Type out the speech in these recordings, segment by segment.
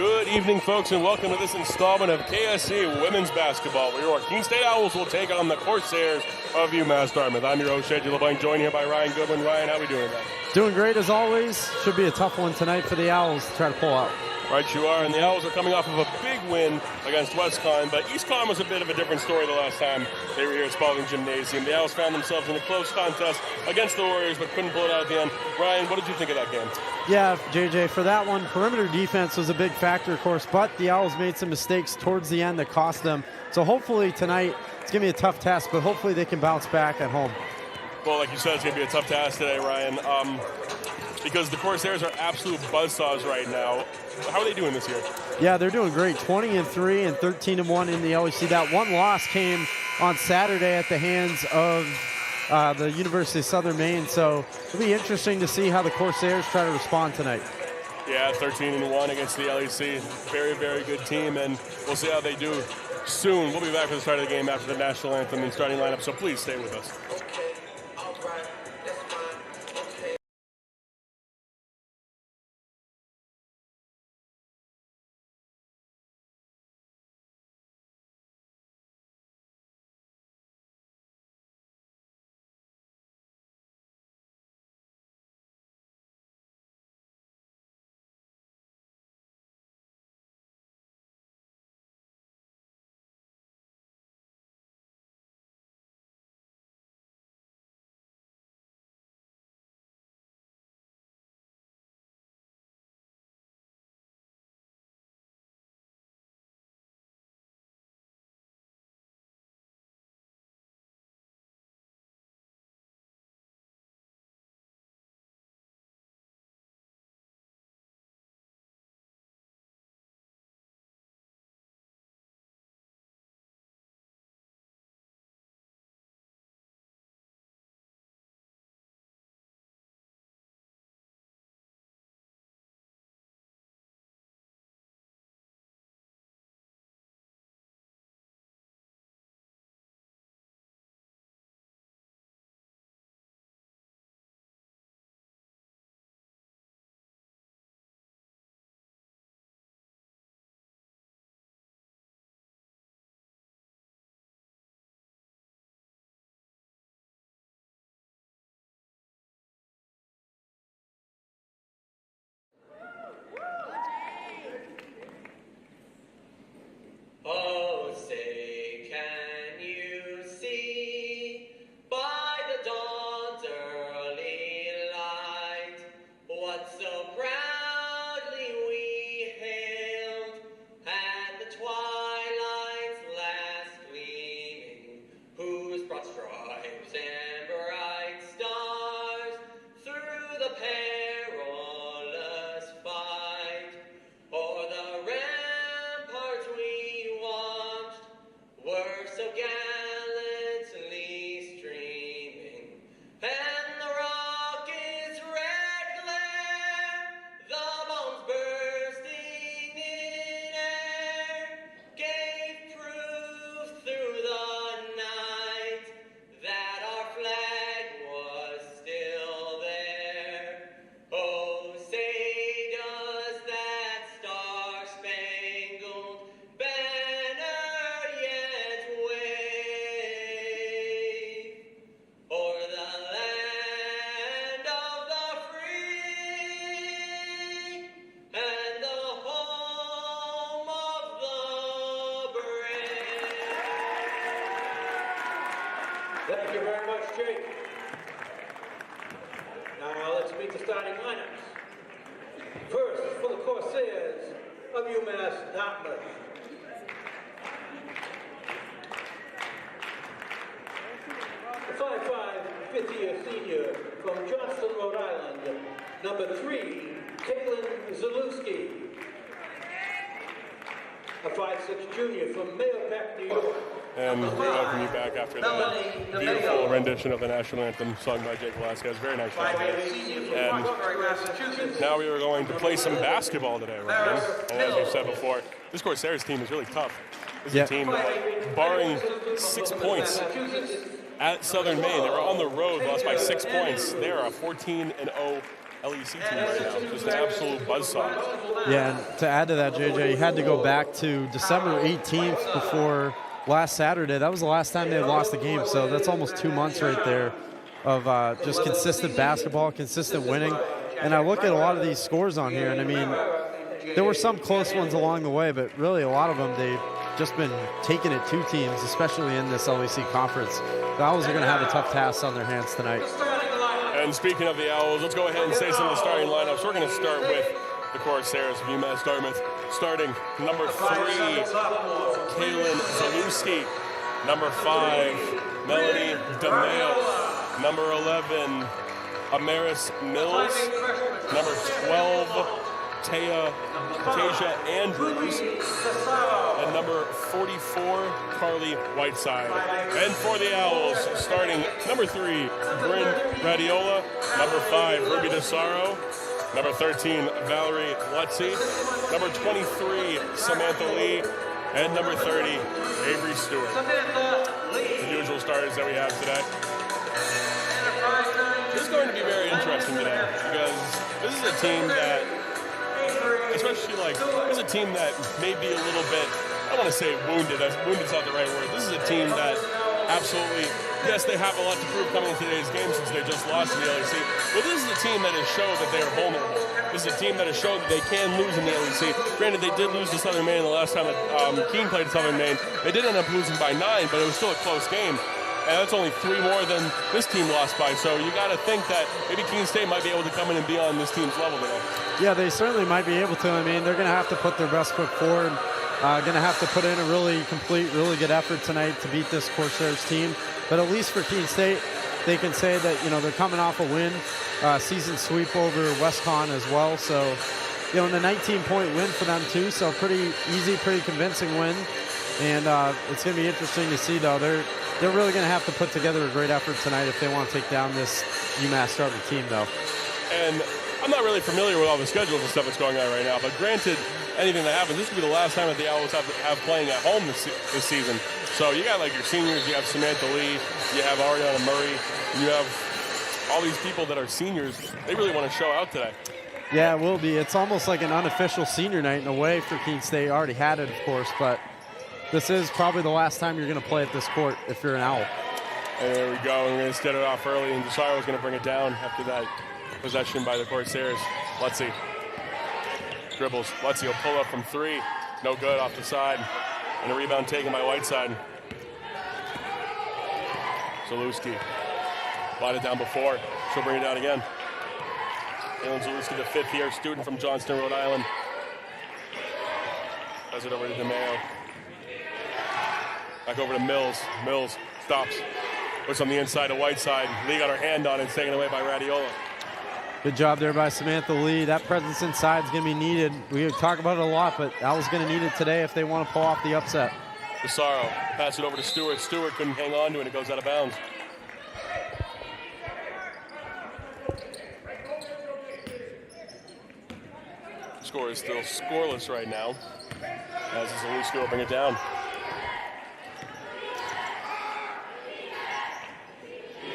Good evening, folks, and welcome to this installment of KSC Women's Basketball, where your Keene State Owls will take on the Corsairs of UMass-Dartmouth. I'm your host, Shea LeBlanc, joined here by Ryan Goodwin. Ryan, how are we doing today? Doing great as always. Should be a tough one tonight for the Owls to try to pull out. Right, you are, and the Owls are coming off of a big win against WestCon, but EastCon was a bit of a different story the last time they were here at Spalding Gymnasium. The Owls found themselves in a close contest against the Warriors, but couldn't pull it out at the end. Ryan, what did you think of that game? Yeah, JJ, for that one, perimeter defense was a big factor, of course, but the Owls made some mistakes towards the end that cost them. So hopefully tonight, it's going to be a tough task, but hopefully they can bounce back at home. Well, like you said, it's going to be a tough task today, Ryan, because the Corsairs are absolute buzzsaws right now. How are they doing this year? Yeah, they're doing great. 20-3 and 13-1 in the LEC. That one loss came on Saturday at the hands of the University of Southern Maine. So it'll be interesting to see how the Corsairs try to respond tonight. Yeah, 13-1 against the LEC. Very, very good team, and we'll see how they do soon. We'll be back for the start of the game after the national anthem and starting lineup, so please stay with us. Oh, say, can you see by the dawn's early light what so proudly we hailed at the twilight's last gleaming, whose broad stripes and bright stars through the perilous fight o'er the ramparts we watched were so gallantly streaming, and the rocket's red glare, the bombs bursting in air, gave proof through the night that our flag was still there. Oh, say does that star-spangled banner yet wave o'er the land of the free and the home of the brave? Thank you very much, Jake. Now let's meet the starting lineups. First, for the Corsairs of UMass-Dartmouth. The 5'5", fifth-year senior from Johnston, Rhode Island, number 3, Caitlin Zalewski. A 5'6" junior from Mahopac, New York. And we welcome you back after that beautiful rendition of the national anthem sung by Jake Velasquez. Very nice job. And now we are going to play some basketball today, Ryan. And as you said before, this Corsairs team is really tough. This is a team that, barring 6 points at Southern Maine, they were on the road, lost by 6 points. They are a 14-0 LEC team right now. Just an absolute buzzsaw. Yeah, and to add to that, JJ, you had to go back to December 18th before last Saturday. That was the last time they had lost a game, so that's almost 2 months right there of just consistent basketball, consistent winning. And I look at a lot of these scores on here, and I mean, there were some close ones along the way, but really a lot of them, they've just been taking it to teams, especially in this LEC conference. The Owls are going to have a tough task on their hands tonight. And speaking of the Owls, let's go ahead and say some of the starting lineups. We're going to start with the Corsairs of UMass-Dartmouth. Starting number 3, Kaylin Zalewski. Number 5, Melanie DeMeo. Number 11, Amaris Mills. Number 12, Tasia Andrews. And number 44, Carly Whiteside. And for the Owls, starting number 3, Bryn Radiola. Number 5, Ruby DeSaro. Number 13, Valerie Lutzy. Number 23, Samantha Lee. And number 30, Avery Stewart. The usual starters that we have today. This is going to be very interesting today because this is a team that, especially this is a team that may be a little bit, I don't want to say wounded. Wounded's not the right word. This is a team that absolutely, yes, they have a lot to prove coming into today's game since they just lost in the LEC. But this is a team that has showed that they are vulnerable. This is a team that has shown that they can lose in the LEC. Granted, they did lose to Southern Maine the last time that Keene played Southern Maine. They did end up losing by 9, but it was still a close game. And that's only 3 more than this team lost by. So you got to think that maybe Keene State might be able to come in and be on this team's level today. Yeah, they certainly might be able to. I mean, they're going to have to put their best foot forward. Going to have to put in a really complete, really good effort tonight to beat this Corsairs team. But at least for Keene State, they can say that, they're coming off a win, season sweep over WestCon as well. So, and a 19-point win for them too. So pretty easy, pretty convincing win. And it's going to be interesting to see, though. They're really going to have to put together a great effort tonight if they want to take down this UMass-Dartmouth team, though. And I'm not really familiar with all the schedules and stuff that's going on right now, but granted, anything that happens, this could be the last time that the Owls have playing at home this season. So you got your seniors, you have Samantha Lee, you have Ariana Murray, you have all these people that are seniors. They really want to show out today. Yeah, it will be. It's almost like an unofficial senior night in a way for Keene State. Already had it, of course, but this is probably the last time you're going to play at this court if you're an Owl. And there we go. And we're going to get it off early, and DeSaro is going to bring it down after that possession by the Corsairs. Lutzy dribbles. Lutzy will pull up from 3. No good, off the side. And a rebound taken by Whiteside. Zalewski. Slide it down before. She'll bring it down again. Kaylin Zalewski, the 5th-year student from Johnston, Rhode Island. Does it over to DeMeo. Back over to Mills. Mills stops. Puts on the inside to Whiteside. Lee got her hand on it. It's taken away by Radiola. Good job there by Samantha Lee. That presence inside is going to be needed. We talk about it a lot, but Owl's going to need it today if they want to pull off the upset. DeSaro pass it over to Stewart. Stewart couldn't hang on to it. It goes out of bounds. Score is still scoreless right now. As Zalewski will bring it down.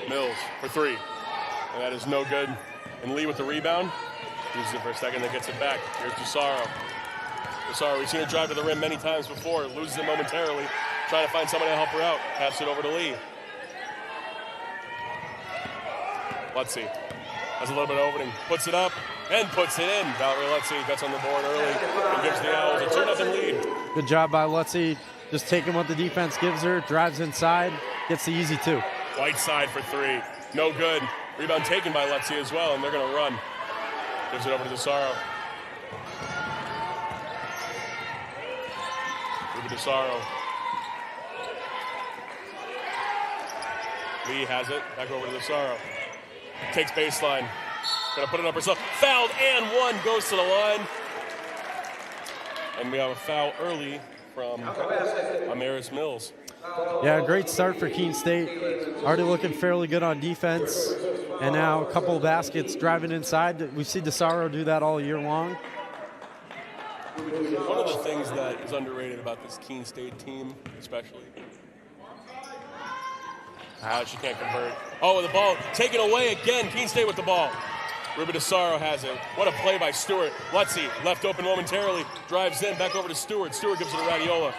Mills for 3. And that is no good. And Lee with the rebound. Uses it for a second, then gets it back. Here's DeSaro. DeSaro, we've seen her drive to the rim many times before. Loses it momentarily. Trying to find somebody to help her out. Pass it over to Lee. Lutzy has a little bit of opening. Puts it up and puts it in. Valerie Lutzy gets on the board early and gives the Owls a 2-0 lead. Good job by Lutzy. Just taking what the defense gives her. Drives inside. Gets the easy 2. Whiteside for 3. No good. Rebound taken by Lutzy as well, and they're going to run. Gives it over to DeSaro. Ruby DeSaro. Lee has it. Back over to DeSaro. Takes baseline. Going to put it up herself. Fouled and 1. Goes to the line. And we have a foul early from Amaris Mills. Yeah, great start for Keene State. Already looking fairly good on defense. And now a couple of baskets driving inside. We see DeSaro do that all year long. One of the things that is underrated about this Keene State team, especially, she can't convert. Oh, the ball taken away again. Keene State with the ball. Ruben DeSaro has it. What a play by Stewart. Lutzy left open momentarily. Drives in, back over to Stewart. Stewart gives it to Radiola.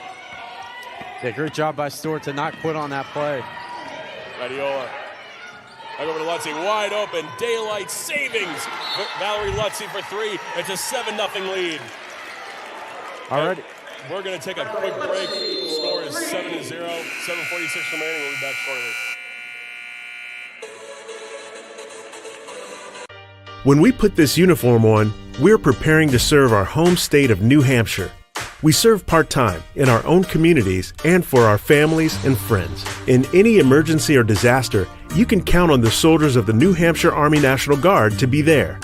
Yeah, great job by Stewart to not quit on that play. Radiola. Back over to Lutzy. Wide open. Daylight savings. Valerie Lutzy for 3. It's a 7-0 lead. All right. We're going to take a quick break. The score is 7-0. 7:46 remaining. We'll be back shortly. When we put this uniform on, we're preparing to serve our home state of New Hampshire. We serve part-time in our own communities and for our families and friends. In any emergency or disaster, you can count on the soldiers of the New Hampshire Army National Guard to be there.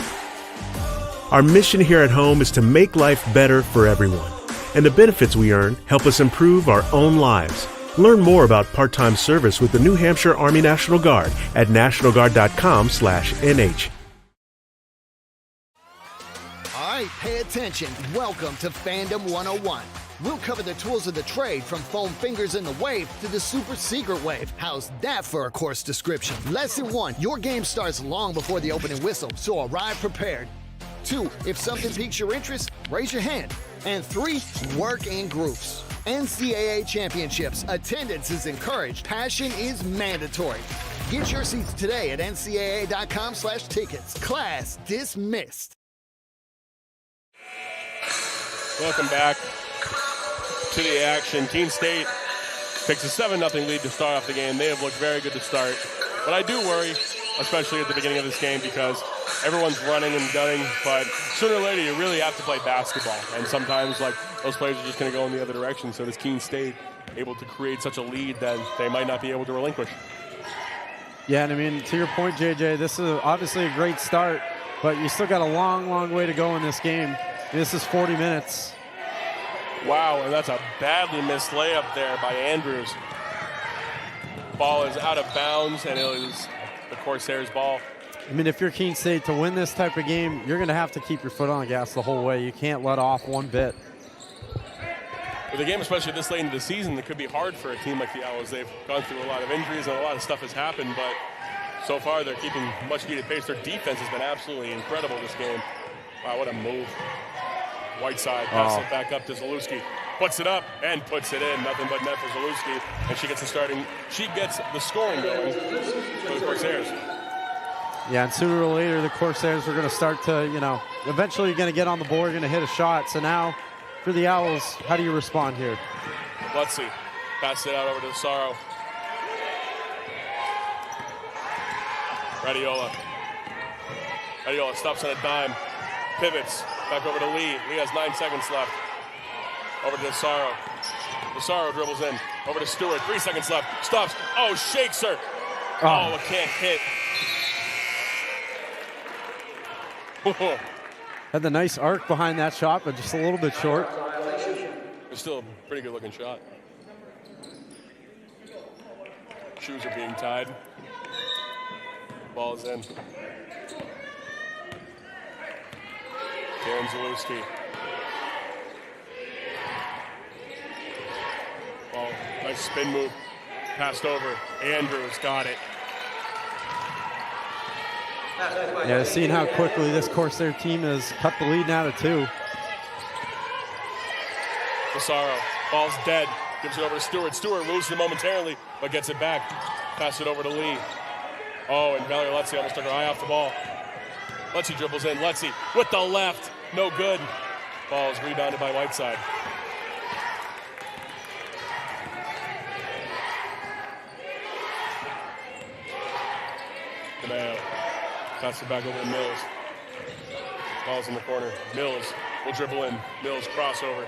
Our mission here at home is to make life better for everyone, and the benefits we earn help us improve our own lives. Learn more about part-time service with the New Hampshire Army National Guard at nationalguard.com/NH. All right, pay attention. Welcome to Fandom 101. We'll cover the tools of the trade from foam fingers in the wave to the super secret wave. How's that for a course description? Lesson 1, your game starts long before the opening whistle, so arrive prepared. 2, if something piques your interest, raise your hand. And 3, work in groups. NCAA championships, attendance is encouraged, passion is mandatory. Get your seats today at ncaa.com/tickets. Class dismissed. Welcome back to the action. Keene State takes a 7-0 lead to start off the game. They have looked very good to start. But I do worry, especially at the beginning of this game, because everyone's running and gunning. But sooner or later, you really have to play basketball. And sometimes, like, those players are just going to go in the other direction. So does Keene State able to create such a lead that they might not be able to relinquish? Yeah, and I mean, to your point, JJ, this is obviously a great start, but you still got a long, long way to go in this game. This is 40 minutes. Wow, and that's a badly missed layup there by Andrews. Ball is out of bounds, and it is the Corsairs' ball. I mean, if you're Keene State, to win this type of game, you're going to have to keep your foot on the gas the whole way. You can't let off one bit. With a game, especially this late into the season, it could be hard for a team like the Owls. They've gone through a lot of injuries and a lot of stuff has happened, but so far they're keeping much needed pace. Their defense has been absolutely incredible this game. Wow, what a move. Whiteside passes it back up to Zalewski. Puts it up and puts it in. Nothing but net for Zalewski. And she gets the scoring going for the Corsairs. Yeah, and sooner or later, the Corsairs are going to start to, eventually you're going to get on the board, going to hit a shot. So now, for the Owls, how do you respond here? Let's see. Pass it out over to Sorrow. Radiola stops on a dime. Pivots. Back over to Lee. Lee has 9 seconds left. Over to DeSaro. DeSaro dribbles in. Over to Stewart. 3 seconds left. Stops. Oh, shakes her. Oh, it can't hit. Had the nice arc behind that shot, but just a little bit short. It's still a pretty good looking shot. Shoes are being tied. Ball is in. Karen Zalewski. Ball, nice spin move. Passed over. Andrews got it. Yeah, seeing how quickly this Corsair team has cut the lead now to 2. DeSaro. Ball's dead. Gives it over to Stewart. Stewart loses it momentarily, but gets it back. Pass it over to Lee. Oh, and Valerie Lutzy almost took her eye off the ball. Lutzy dribbles in. Lutzy with the left. No good. Ball is rebounded by Whiteside. Cameo. Pass it back over to Mills. Ball's in the corner. Mills will dribble in. Mills crossover.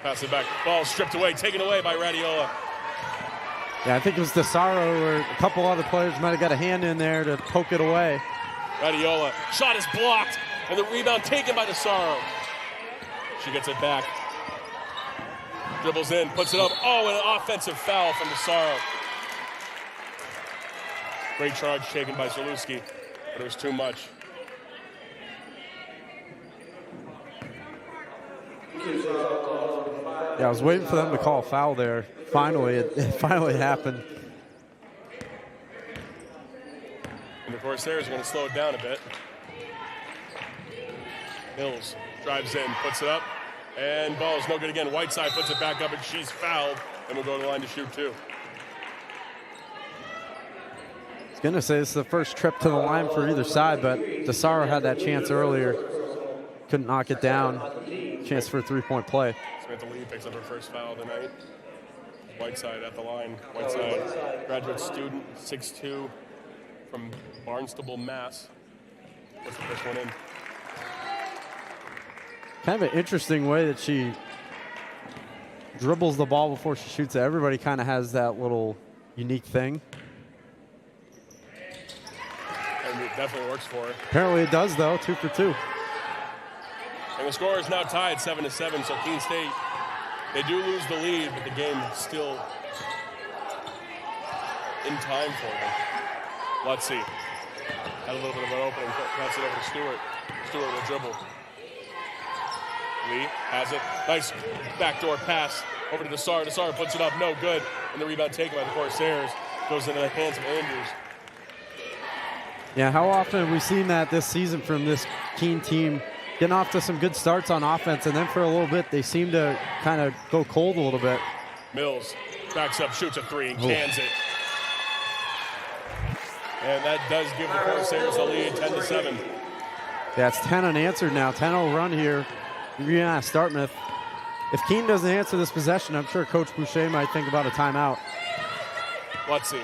Pass it back. Ball stripped away. Taken away by Radiola. Yeah, I think it was DeSaro or a couple other players might have got a hand in there to poke it away. Radiola. Shot is blocked. And the rebound taken by DeSaro. She gets it back. Dribbles in. Puts it up. Oh, and an offensive foul from DeSaro. Great charge taken by Zalewski. But it was too much. Yeah, I was waiting for them to call a foul there. Finally, it finally happened. And the Corsairs are going to slow it down a bit. Mills drives in, puts it up, and ball's no good again. Whiteside puts it back up, and she's fouled, and will go to the line to shoot 2. I was going to say this is the first trip to the line for either side, but DeSaro had that chance earlier. Couldn't knock it down. Chance for a three-point play. Samantha Lee picks up her first foul of the night. Whiteside at the line. Whiteside, graduate student, 6'2", from Barnstable, Mass. Puts the first one in. Kind of an interesting way that she dribbles the ball before she shoots it. Everybody kind of has that little unique thing. And it definitely works for her. Apparently it does, though. 2 for 2. And the score is now tied 7-7, so Keene State, they do lose the lead, but the game is still in time for them. Let's see. Had a little bit of an opening. Pass it over to Stewart. Stewart will dribble. Lee has it. Nice backdoor pass over to DeSaro. DeSaro puts it up. No good. And the rebound taken by the Corsairs goes into the hands of Andrews. Yeah, how often have we seen that this season from this Keene team? Getting off to some good starts on offense, and then for a little bit, they seem to kind of go cold a little bit. Mills backs up, shoots a 3, and cans it. And that does give the Corsairs a lead, 10-7. Yeah, it's 10 unanswered now. 10-0 run here. UMass-Dartmouth. If Keene doesn't answer this possession, I'm sure Coach Boucher might think about a timeout. Let's see.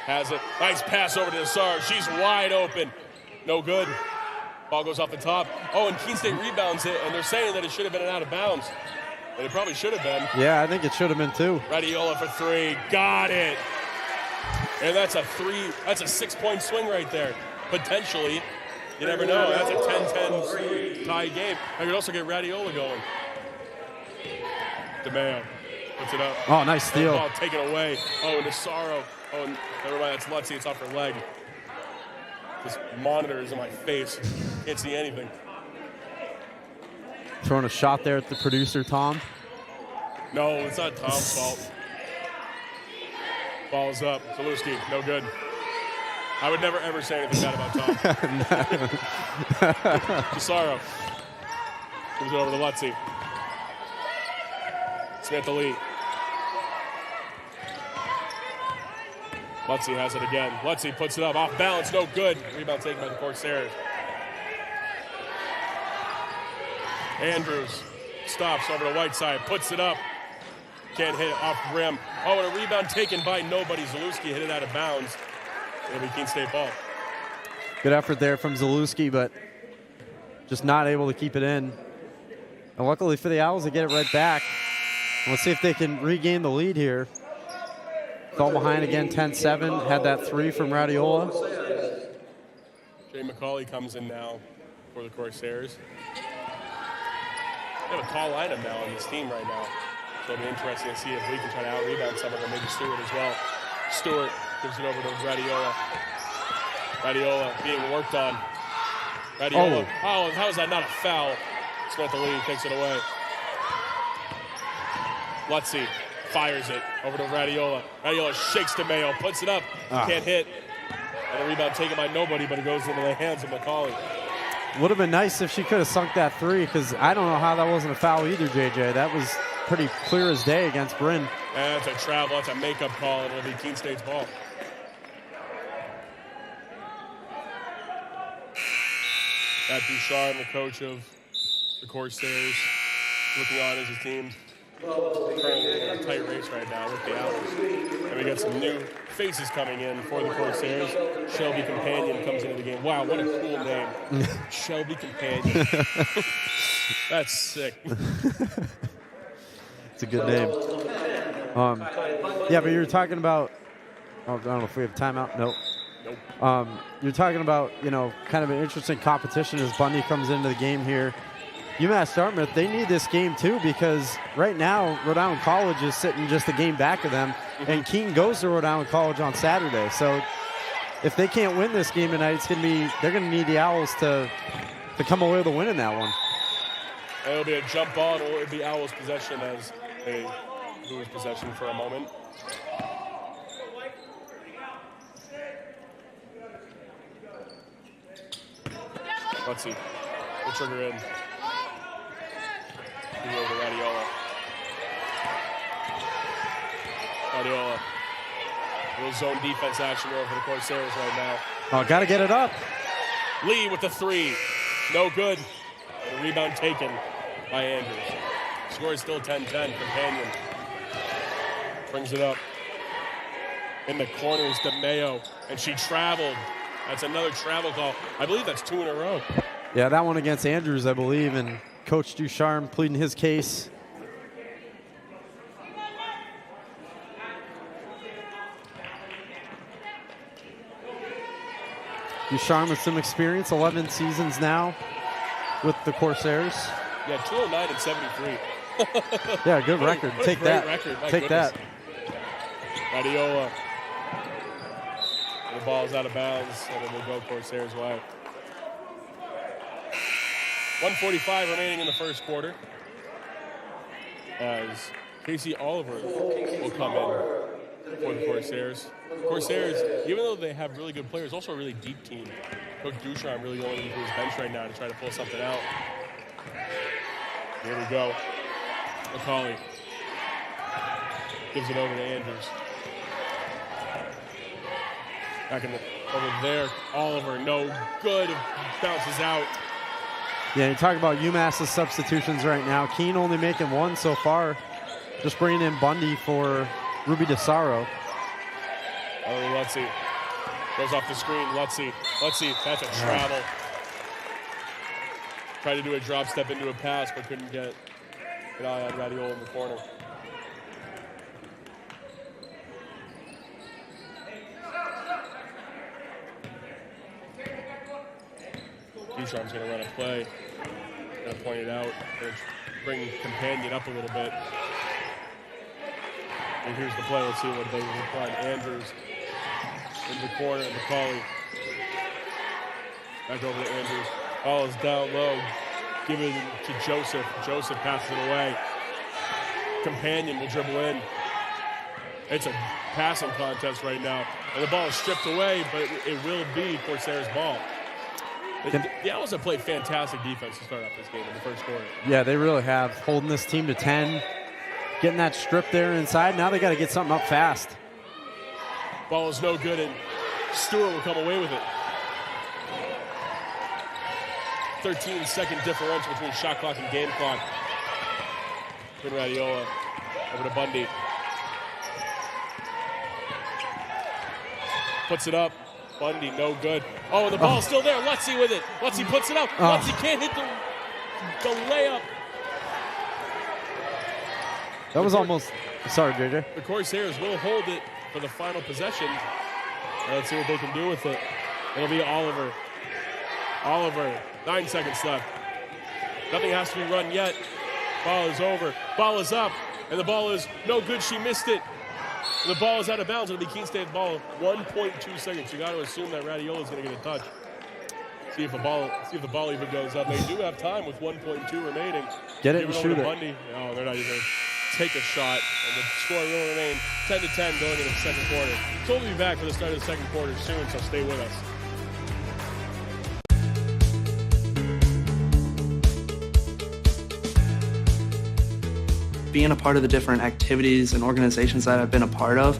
Has it. Nice pass over to DeSaro. She's wide open. No good. Ball goes off the top. Oh, and Keene State rebounds it, and they're saying that it should have been an out of bounds. And it probably should have been. Yeah, I think it should have been too. Radiola for 3. Got it. And that's a 3. That's a 6-point swing right there. Potentially. You never know. That's a 10-10 tie game. I could also get Radiola going. DeMayo puts it up. Oh, nice steal. Ball taken away. Oh, and DeSaro. Oh, never mind. That's Lutzy. It's off her leg. This monitor is in my face. Can't see anything. Throwing a shot there at the producer, Tom. No, it's not Tom's fault. Ball's up. Zalewski, no good. I would never, ever say anything bad about Tom. DeSaro gives it over to Lutzy. Samantha Lee. Lutzy has it again. Lutzy puts it up. Off balance, no good. Rebound taken by the Corsairs. Andrews stops over to Whiteside. Puts it up. Can't hit it off rim. Oh, and a rebound taken by nobody. Zalewski hit it out of bounds. It'll be Keene State ball. Good effort there from Zalewski, but just not able to keep it in. And luckily for the Owls, they get it right back. Let's see if they can regain the lead here. Fell behind again, 10-7. Had that 3 from Radiola. Jay McCauley comes in now for the Corsairs. They have a tall lineup now on this team right now. So it'll be interesting to see if we can try to out-rebound some of them, maybe Stewart as well. Stewart gives it over to Radiola. Radiola being worked on. Radiola. Oh, how is that not a foul? Samantha Lee takes it away. Lutzy fires it over to Radiola. Radiola shakes DeMayo, puts it up, can't hit. And a rebound taken by nobody, but it goes into the hands of McCauley. Would have been nice if she could have sunk that 3, because I don't know how that wasn't a foul either, JJ. That was pretty clear as day against Bryn. And that's a travel, that's a makeup call, and it'll be Keene State's ball. Matt Bouchard, the coach of the Corsairs, looking on as a team. Currently in a tight race right now with the Owls. And we got some new faces coming in for the Corsairs. Shelby Companion comes into the game. Wow, what a cool name. Shelby Companion. That's sick. It's a good name. Yeah, but you were talking about, I don't know if we have timeout. Nope. You're talking about, kind of an interesting competition as Bundy comes into the game here. UMass-Dartmouth, they need this game too, because right now Rhode Island College is sitting just a game back of them, and Keene goes to Rhode Island College on Saturday. So if they can't win this game tonight, they're going to need the Owls to come away with a win in that one. And it'll be a jump ball, and it'll be Owls' possession as they lose possession for a moment. Let's see. We'll trigger in. Give it over to Radiola. Radiola. Little zone defense action over the Corsairs right now. Oh, got to get it up. Lee with the three. No good. The rebound taken by Andrews. Score is still 10-10. Companion brings it up. In the corner is DeMayo, and she traveled. That's another travel call. I believe that's 2 in a row. Yeah, that one against Andrews, I believe, and Coach Ducharme pleading his case. Ducharme with some experience, 11 seasons now with the Corsairs. Yeah, 209 and 73. Yeah, good record. What a Take great that. record. My Take goodness. that. Radiola. The ball's out of bounds, and it will go Corsairs wide. 1:45 remaining in the first quarter. As Casey Oliver will come in for the Corsairs. Corsairs, even though they have really good players, also a really deep team. Coach Ducharme really going into his bench right now to try to pull something out. Here we go. McCauley gives it over to Andrews. Back in over there, Oliver, no good, bounces out. Yeah, you talk about UMass's substitutions right now. Keene only making one so far. Just bringing in Bundy for Ruby DeSaro. Oh, Lutzy goes off the screen. Lutzy, that's a travel. Tried to do a drop step into a pass, but couldn't get an eye on Radiola in the corner. Ducharme's going to run a play. Going to point it out. Going to bring Companion up a little bit. And here's the play. Let's see what they will find. Andrews in the corner. McCauley. Back over to Andrews. Ball is down low. Give it to Joseph. Joseph passes it away. Companion will dribble in. It's a passing contest right now. And the ball is stripped away, but it will be Corsairs' ball. The Owls have played fantastic defense to start off this game in the first quarter. Yeah, they really have. Holding this team to 10. Getting that strip there inside. Now they got to get something up fast. Ball is no good, and Stewart will come away with it. 13-second differential between shot clock and game clock. Good Radiola over to Bundy. Puts it up. Bundy, no good. Oh, and the ball's still there. Lutzy with it. Lutzy puts it up. Lutzy can't hit the layup. That was almost... Sorry, JJ. The Corsairs will hold it for the final possession. Let's see what they can do with it. It'll be Oliver. Oliver, 9 seconds left. Nothing has to be run yet. Ball is over. Ball is up. And the ball is no good. She missed it. And the ball is out of bounds. It'll be Keene State ball. 1.2 seconds. You got to assume that Radiola is going to get a touch. See if the ball even goes up. They do have time with 1.2 remaining. Get it and over shoot to it. Bundy. No, they're not even going to take a shot. And the score will remain 10-10 going into the second quarter. So we'll be back for the start of the second quarter soon, so stay with us. Being a part of the different activities and organizations that I've been a part of,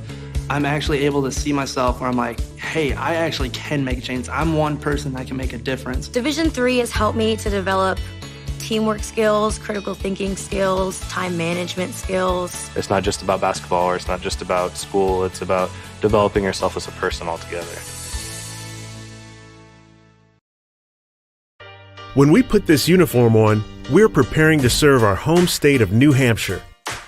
I'm actually able to see myself where I'm like, hey, I actually can make a change. I'm one person that can make a difference. Division III has helped me to develop teamwork skills, critical thinking skills, time management skills. It's not just about basketball, or it's not just about school. It's about developing yourself as a person altogether. When we put this uniform on, we're preparing to serve our home state of New Hampshire.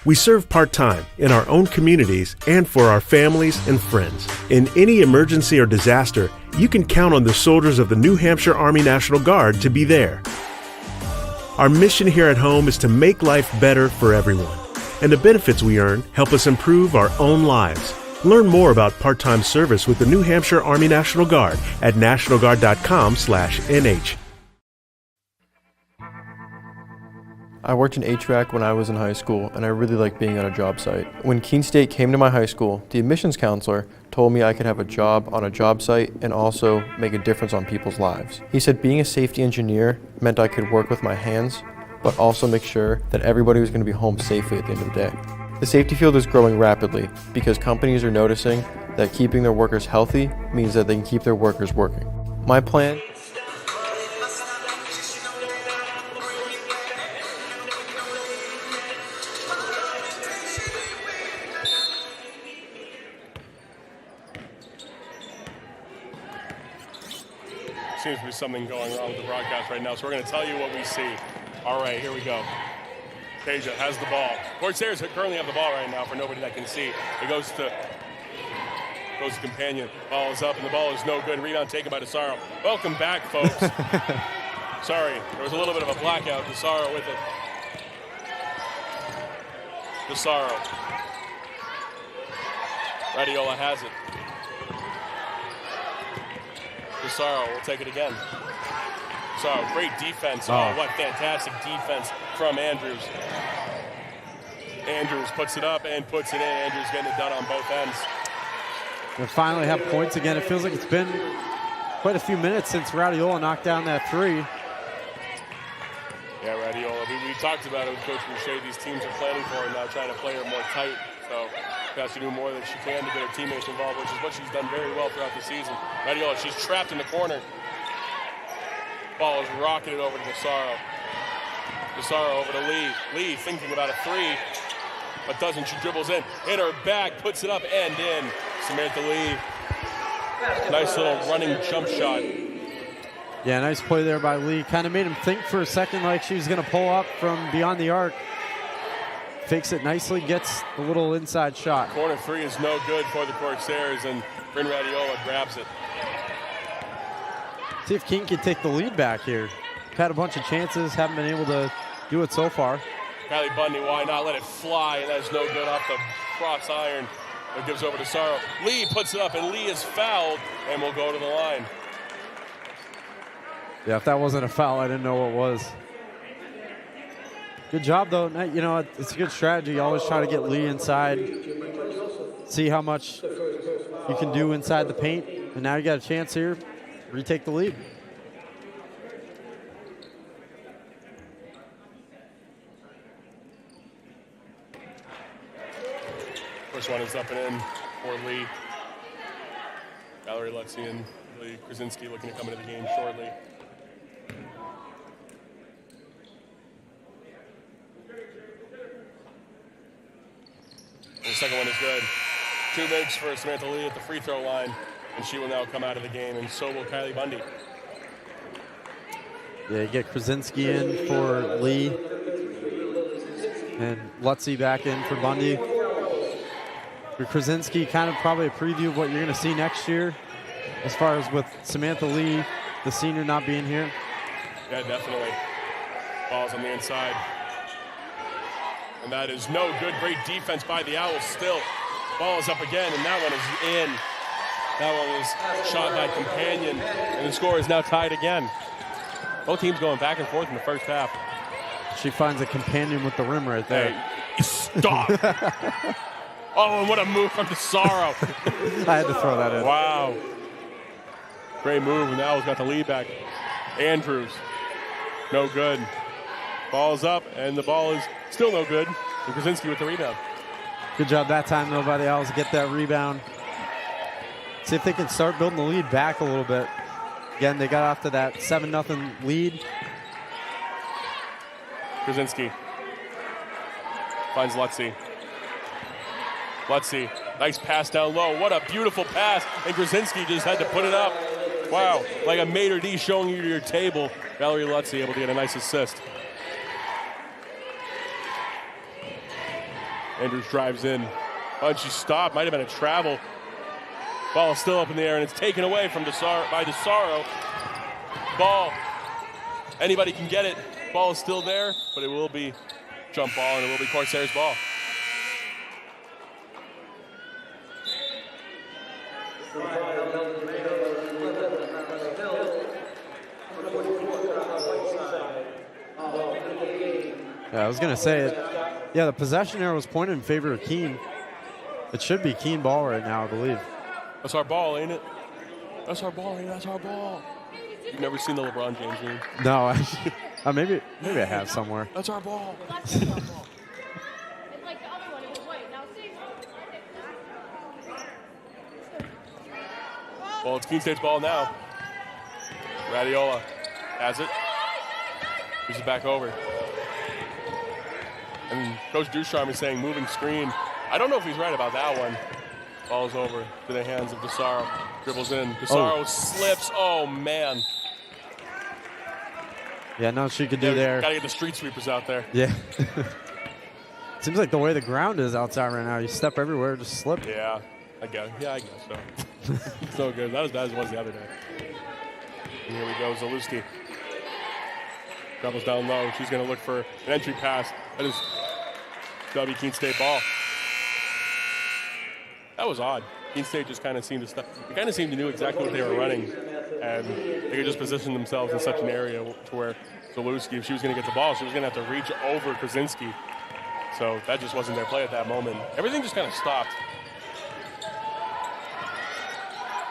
We serve part-time in our own communities and for our families and friends. In any emergency or disaster, you can count on the soldiers of the New Hampshire Army National Guard to be there. Our mission here at home is to make life better for everyone, and the benefits we earn help us improve our own lives. Learn more about part-time service with the New Hampshire Army National Guard at nationalguard.com/NH. I worked in HVAC when I was in high school, and I really liked being on a job site. When Keene State came to my high school, the admissions counselor told me I could have a job on a job site and also make a difference on people's lives. He said being a safety engineer meant I could work with my hands, but also make sure that everybody was going to be home safely at the end of the day. The safety field is growing rapidly because companies are noticing that keeping their workers healthy means that they can keep their workers working. My plan Seems to be something going wrong with the broadcast right now, so we're going to tell you what we see. All right, here we go. Peja has the ball. Corsairs currently have the ball right now for nobody that can see. It goes to Companion. Ball is up, and the ball is no good. Rebound taken by DeSaro. Welcome back, folks. Sorry, there was a little bit of a blackout. DeSaro with it. DeSaro. Radiola has it. DeSaro will take it again. So great defense. Oh, what fantastic defense from Andrews. Andrews puts it up and puts it in. Andrews getting it done on both ends. We'll finally have points again. It feels like it's been quite a few minutes since Radiola knocked down that three. Yeah, Radiola. We talked about it with Coach Boucher. These teams are planning for her now, trying to play her more tight. So she has to do more than she can to get her teammates involved, which is what she's done very well throughout the season. Radiola, she's trapped in the corner. Ball is rocketed over to DeSaro. DeSaro over to Lee. Lee thinking about a three, but doesn't. She dribbles in, hit her back, puts it up and in. Samantha Lee. Nice little running jump shot. Yeah, nice play there by Lee. Kind of made him think for a second like she was going to pull up from beyond the arc. Fakes it nicely, gets the little inside shot. Corner three is no good for the Corsairs, and Bryn Radiola grabs it. See if Keene can take the lead back here. Had a bunch of chances, haven't been able to do it so far. Kylie Bundy, why not let it fly? And that's no good off the cross iron. It gives over to Sorrow. Lee puts it up, and Lee is fouled, and will go to the line. Yeah, if that wasn't a foul, I didn't know what was. Good job, though. You know, it's a good strategy. You always try to get Lee inside, see how much you can do inside the paint. And now you got a chance here, retake the lead. First one is up and in for Lee. Valerie Lutzy and Lee Krasinski looking to come into the game shortly. The second one is good. 2 makes for Samantha Lee at the free throw line, and she will now come out of the game, and so will Kylie Bundy. Yeah, you get Krasinski in for Lee, and Lutzy back in for Bundy. For Krasinski, kind of probably a preview of what you're going to see next year, as far as with Samantha Lee, the senior, not being here. Yeah, definitely. Ball's on the inside. And that is no good. Great defense by the Owls still. Ball is up again, and that one is in. That one was shot by Companion, and the score is now tied again. Both teams going back and forth in the first half. She finds a Companion with the rim right there. Hey, stop. Oh, and what a move from DeSaro. I had to throw that in. Wow. Great move, and the Owls got the lead back. Andrews, no good. Ball's up, and the ball is still no good. And Krasinski with the rebound. Good job that time, though, by the Owls to get that rebound. See if they can start building the lead back a little bit. Again, they got off to that 7-0 lead. Krasinski finds Lutzy. Lutzy, nice pass down low. What a beautiful pass. And Krasinski just had to put it up. Wow, like a maitre d' showing you to your table. Valerie Lutzy able to get a nice assist. Andrews drives in. Oh, and she stopped. Might have been a travel. Ball is still up in the air, and it's taken away from DeSaro. Ball. Anybody can get it. Ball is still there, but it will be jump ball, and it will be Corsairs ball. Yeah, I was going to say it. Yeah, the possession arrow was pointed in favor of Keene. It should be Keene ball right now, I believe. That's our ball, ain't it? That's our ball, ain't it? That's our ball. You've never seen the LeBron James meme? No, maybe I have somewhere. That's our ball. Well, it's Keene State's ball now. Radiola has it. Moves it back over. And Coach Ducharme is saying moving screen. I don't know if he's right about that one. Ball's over to the hands of DeSaro. Dribbles in. DeSaro slips. Oh, man. Yeah, no, she could do there. Got to get the street sweepers out there. Yeah. Seems like the way the ground is outside right now. You step everywhere, just slip. Yeah, I guess. Yeah, I guess so. It's so good. Not as bad as it was the other day. And here we go, Zalewski. Doubles down low. She's going to look for an entry pass. That is W. Keene State ball. That was odd. Keene State just kind of seemed to stop. They kind of seemed to knew exactly what they were running, and they could just position themselves in such an area to where Zalewski, if she was going to get the ball, she was going to have to reach over Krasinski. So that just wasn't their play at that moment. Everything just kind of stopped.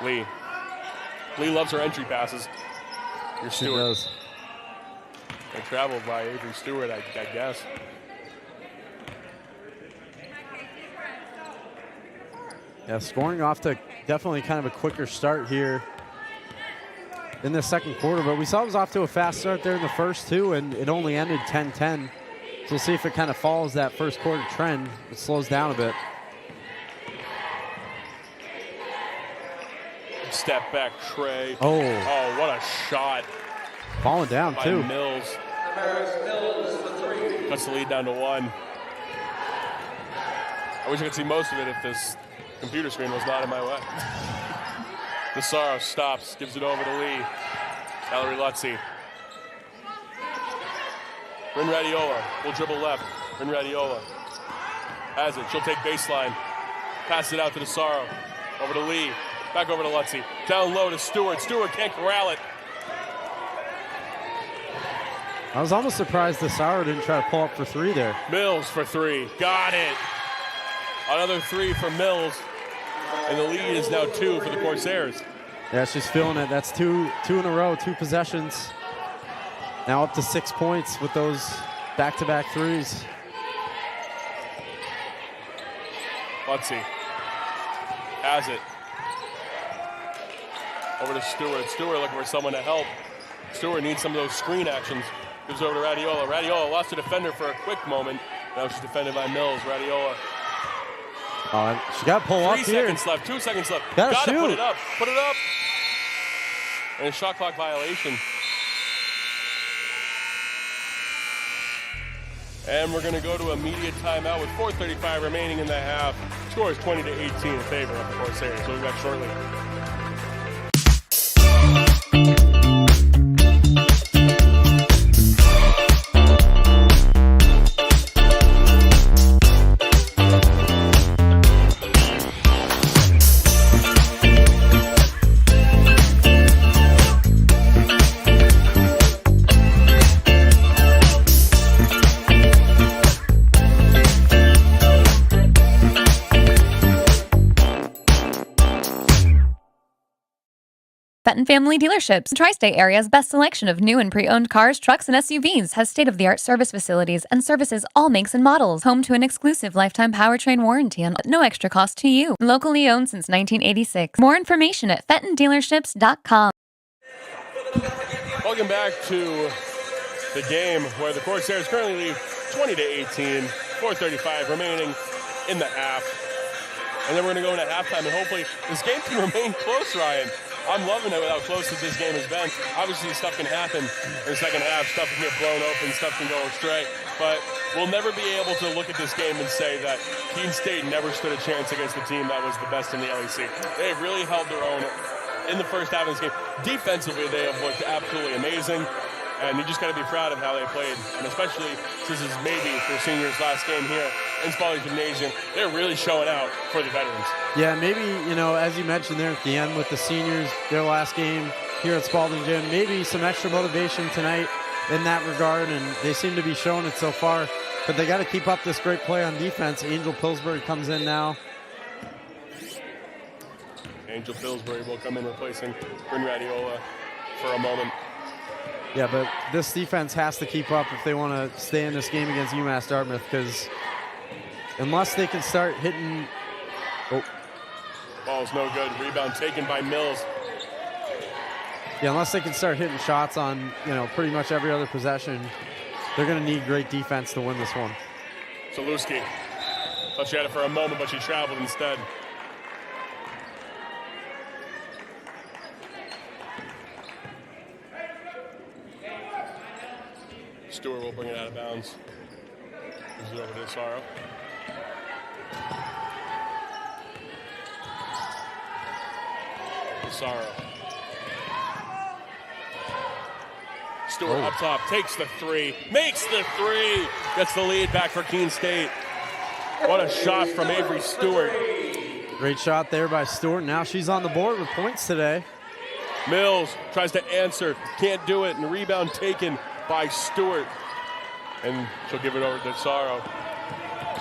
Lee loves her entry passes. Here's Stewart. She does. And traveled by Avery Stewart, I guess. Yeah, scoring off to definitely kind of a quicker start here in the second quarter, but we saw it was off to a fast start there in the first two, and it only ended 10-10. So we'll see if it kind of follows that first quarter trend. It slows down a bit. Step back, Trey. Oh, what a shot. Falling down, by too. Mills. Cuts the lead down to 1. I wish I could see most of it if this computer screen was not in my way. DeSaro stops, gives it over to Lee. Valerie Lutzy. Bryn Radiola will dribble left. Bryn Radiola has it. She'll take baseline. Pass it out to DeSaro. Over to Lee. Back over to Lutzy. Down low to Stewart. Stewart can't corral it. I was almost surprised DeSaro didn't try to pull up for 3 there. Mills for 3. Got it. Another 3 for Mills. And the lead is now 2 for the Corsairs. Yeah, she's feeling it. That's two in a row, 2 possessions. Now up to 6 points with those back-to-back 3s. Lutzy has it. Over to Stewart. Stewart looking for someone to help. Stewart needs some of those screen actions. Gives over to Radiola. Radiola lost a defender for a quick moment. Now she's defended by Mills. Radiola. Oh, she got to pull up here. 3 seconds left. 2 seconds left. Gotta Got to shoot. put it up. Put it up. And a shot clock violation. And we're going to go to immediate timeout with 4:35 remaining in the half. Score is 20-18 in favor of the Corsairs. So we'll be back shortly. Fenton Family Dealerships, Tri-State area's best selection of new and pre-owned cars, trucks, and SUVs, has state-of-the-art service facilities and services all makes and models. Home to an exclusive lifetime powertrain warranty and no extra cost to you. Locally owned since 1986. More information at FentonDealerships.com. Welcome back to the game where the Corsairs currently lead 20-18, 4:35 remaining in the half. And then we're going to go into halftime, and hopefully this game can remain close, Ryan. I'm loving it with how close this game has been. Obviously, stuff can happen in the second half. Stuff can get blown open. Stuff can go astray. But we'll never be able to look at this game and say that Keene State never stood a chance against the team that was the best in the LEC. They have really held their own in the first half of this game. Defensively, they have looked absolutely amazing. And you just got to be proud of how they played. And especially since it's maybe their seniors' last game here in Spalding Gymnasium, they're really showing out for the veterans. Yeah, maybe, as you mentioned there at the end with the seniors, their last game here at Spalding Gym, maybe some extra motivation tonight in that regard, and they seem to be showing it so far. But they got to keep up this great play on defense. Angel Pillsbury comes in now. Angel Pillsbury will come in replacing Bryn Radiola for a moment. Yeah, but this defense has to keep up if they want to stay in this game against UMass-Dartmouth, because unless they can start hitting... Oh. Ball's no good. Rebound taken by Mills. Yeah, unless they can start hitting shots on, pretty much every other possession, they're going to need great defense to win this one. Zaluski. Thought she had it for a moment, but she traveled instead. Stewart will bring it out of bounds. Gives it over to Sorrow. Sorrow. Stewart up top, takes the three, makes the three, gets the lead back for Keene State. What a shot from Avery Stewart. Great shot there by Stewart. Now she's on the board with points today. Mills tries to answer, can't do it, and the rebound taken by Stewart. And she'll give it over to Sorrow.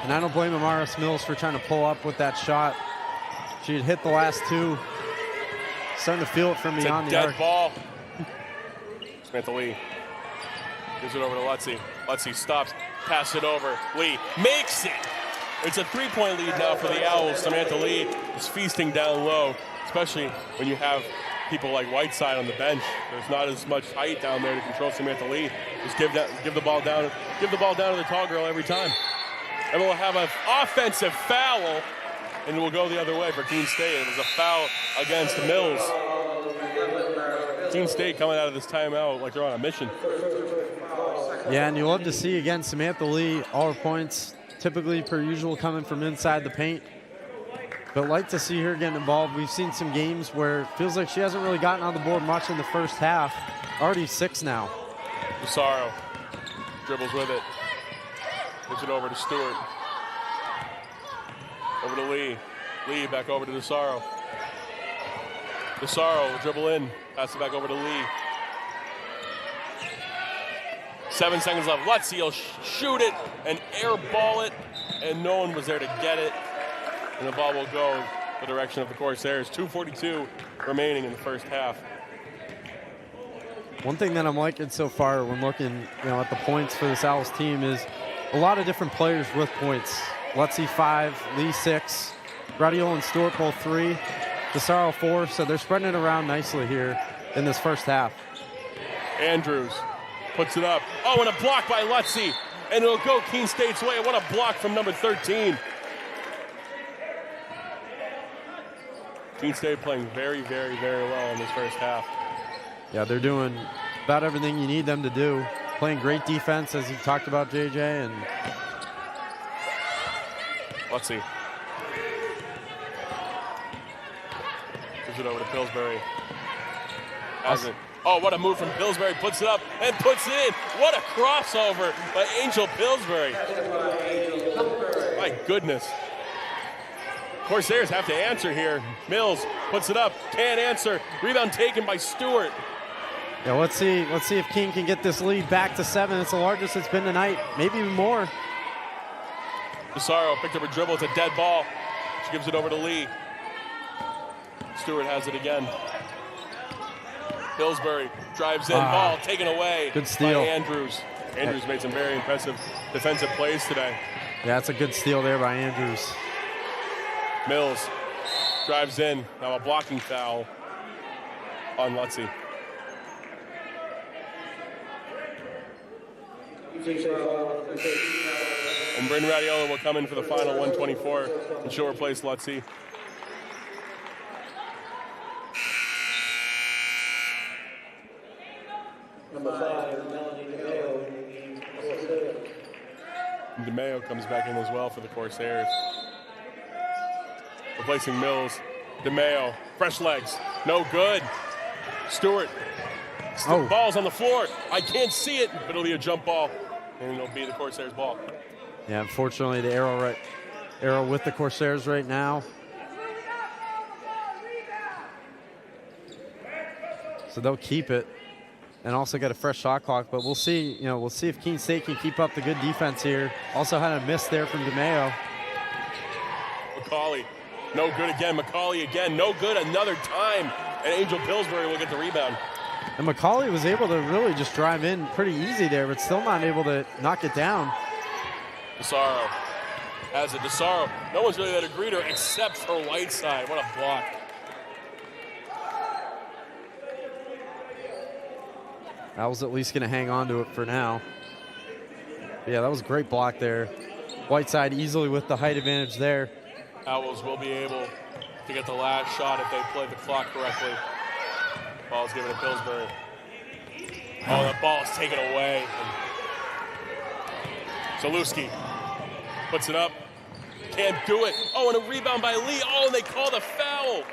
And I don't blame Amaris Mills for trying to pull up with that shot. She had hit the last two. Starting to feel it from beyond the arc. It's a dead ball. Samantha Lee gives it over to Lutzy. Lutzy stops, pass it over. Lee makes it. It's a three-point lead now for the Owls. Samantha Lee is feasting down low, especially when you have people like Whiteside on the bench. There's not as much height down there to control Samantha Lee. Just give the ball down. Give the ball down to the tall girl every time. And we'll have an offensive foul, and it will go the other way for Keene State. It was a foul against Mills. Keene State coming out of this timeout like they're on a mission. Yeah, and you love to see, again, Samantha Lee, all her points, typically per usual, coming from inside the paint. But like to see her getting involved. We've seen some games where it feels like she hasn't really gotten on the board much in the first half. Already 6 now. Sorrow dribbles with it. Gives it over to Stewart. Over to Lee. Lee back over to DeSaro. DeSaro will dribble in. Pass it back over to Lee. 7 seconds left. Lutzy will shoot it and airball it, and no one was there to get it. And the ball will go the direction of the Corsairs. 2:42 remaining in the first half. One thing that I'm liking so far when looking, at the points for this Owls team is a lot of different players with points. Lutzy 5, Lee 6, Radiola and Stewart both 3, DeSaro 4. So they're spreading it around nicely here in this first half. Andrews puts it up. Oh, and a block by Lutzy. And it'll go Keene State's way. What a block from number 13. Keene State playing very, very, very well in this first half. Yeah, they're doing about everything you need them to do. Playing great defense, as you talked about, JJ. And let's see. Gives it over to Pillsbury. Hasn't. Oh, what a move from Pillsbury. Puts it up and puts it in. What a crossover by Angel Pillsbury. My goodness. Corsairs have to answer here. Mills puts it up, can't answer. Rebound taken by Stewart. Yeah, let's see if Keene can get this lead back to 7. It's the largest it's been tonight, maybe even more. DeSaro picked up a dribble. It's a dead ball. She gives it over to Lee. Stewart has it again. Pillsbury drives in, ball taken away. Good steal. By Andrews. Andrews made some very impressive defensive plays today. Yeah, that's a good steal there by Andrews. Mills drives in. Now a blocking foul on Lutzy. And Bryn Radiola will come in for the final 124, and she'll replace Lutzy. Number 5, Melanie DeMayo. DeMayo comes back in as well for the Corsairs. Replacing Mills. DeMayo, fresh legs, no good. Stewart, ball's on the floor. I can't see it, but it'll be a jump ball, and it'll be the Corsairs' ball. Yeah, unfortunately, the arrow with the Corsairs right now. So they'll keep it, and also get a fresh shot clock. But we'll see. We'll see if Keene State can keep up the good defense here. Also had a miss there from DeMayo. McCauley No good again. McCauley again. No good another time. And Angel Pillsbury will get the rebound. And McCauley was able to really just drive in pretty easy there, but still not able to knock it down. DeSaro has it. DeSaro. No one's really that a greeter except for Whiteside. What a block. I was at least going to hang on to it for now. But yeah, that was a great block there. Whiteside easily with the height advantage there. Owls will be able to get the last shot if they play the clock correctly. Ball's given to Pillsbury. Oh, the ball's taken away. Zalewski puts it up. Can't do it. Oh, and a rebound by Lee. Oh, and they call the foul.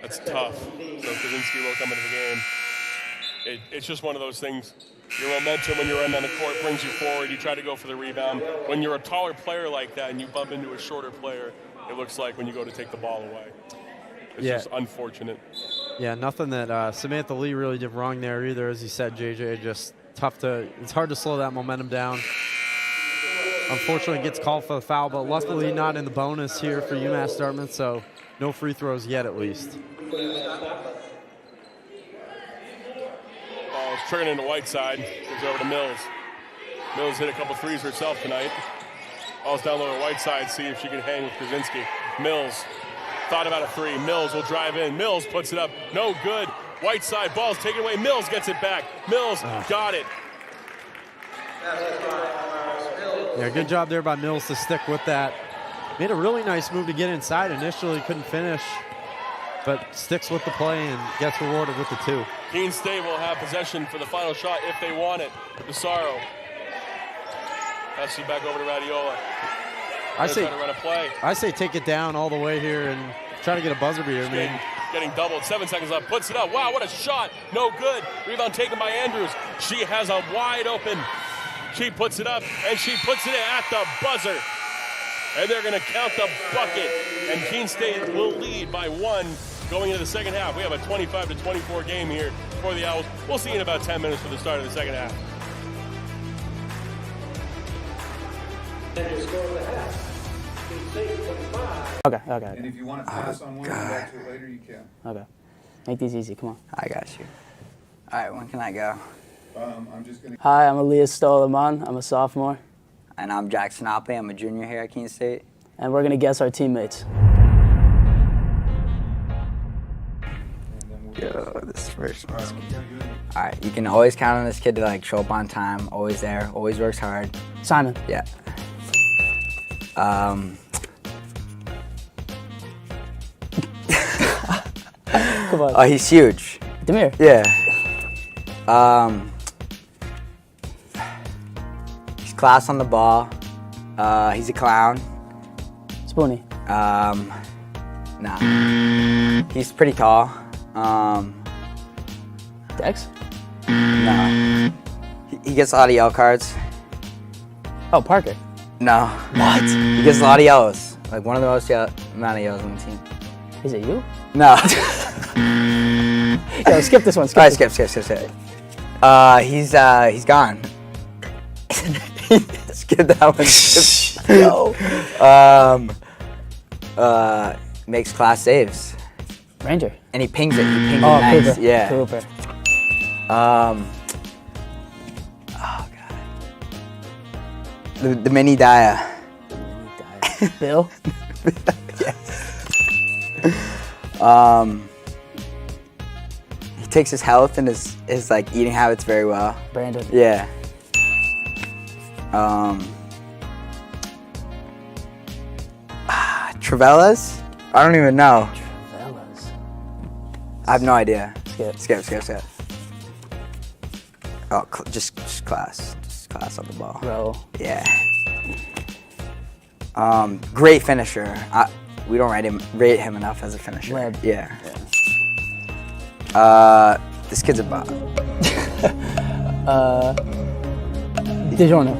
That's tough. So Kaczynski will come into the game. It's just one of those things. Your momentum when you run down the court brings you forward. You try to go for the rebound. When you're a taller player like that and you bump into a shorter player, it looks like when you go to take the ball away. It's just unfortunate. Yeah, nothing that Samantha Lee really did wrong there either. As you said, JJ, just tough to, it's hard to slow that momentum down. Unfortunately, gets called for the foul, but luckily not in the bonus here for UMass-Dartmouth, so no free throws yet at least. Ball's triggered into Whiteside. Gives over to Mills. Mills hit a couple threes herself tonight. Ball's down low to Whiteside, see if she can hang with Kaczynski. Mills thought about a three. Mills will drive in. Mills puts it up. No good. Whiteside, ball's taken away. Mills gets it back. Mills got it. Yeah, good job there by Mills to stick with that. Made a really nice move to get inside initially, couldn't finish, but sticks with the play and gets rewarded with the two. Keene State will have possession for the final shot if they want it. DeSaro. Passes it back over to Radiola. I say, try to run a play. I say take it down all the way here and try to get a buzzer beater. Getting doubled. 7 seconds left. Puts it up. Wow, what a shot. No good. Rebound taken by Andrews. She has a wide open. She puts it up, and she puts it in at the buzzer. And they're going to count the bucket. And Keene State will lead by 1 going into the second half. We have a 25-24 game here for the Owls. We'll see you in about 10 minutes for the start of the second half. Okay. And if you want to pass on one and come back to it later, you can. Okay. Make these easy. Come on. I got you. All right, when can I go? I'm just going to... Hi, I'm Elias Stolaman. I'm a sophomore. And I'm Jackson Opley. I'm a junior here at Keene State. And we're going to guess our teammates. Yo, this first one. All right, you can always count on this kid to show up on time, always there, always works hard. Simon. Yeah. Come on. Oh, he's huge. Demir. Yeah. He's class on the ball. He's a clown. Spoonie. Nah. He's pretty tall. Dex? No. He gets a lot of yellow cards. Oh, Parker. No. What? He gets a lot of yellows. One of the most amount of yellows on the team. Is it you? No. Yo, skip this one. Skip. He's gone. Skip that one. Yo. Makes class saves. Ranger. And he pings it. It nice. Cooper. Yeah. Cooper. Oh god. The mini Daya. Bill. Yes. He takes his health and his eating habits very well. Brandon. Yeah. Travellas? I don't even know. Travellas. I have no idea. Skip. Oh, just class. Just class on the ball. Bro. Yeah. Great finisher. We don't rate him enough as a finisher. Leb. Yeah. This kid's a bot. DiGiorno.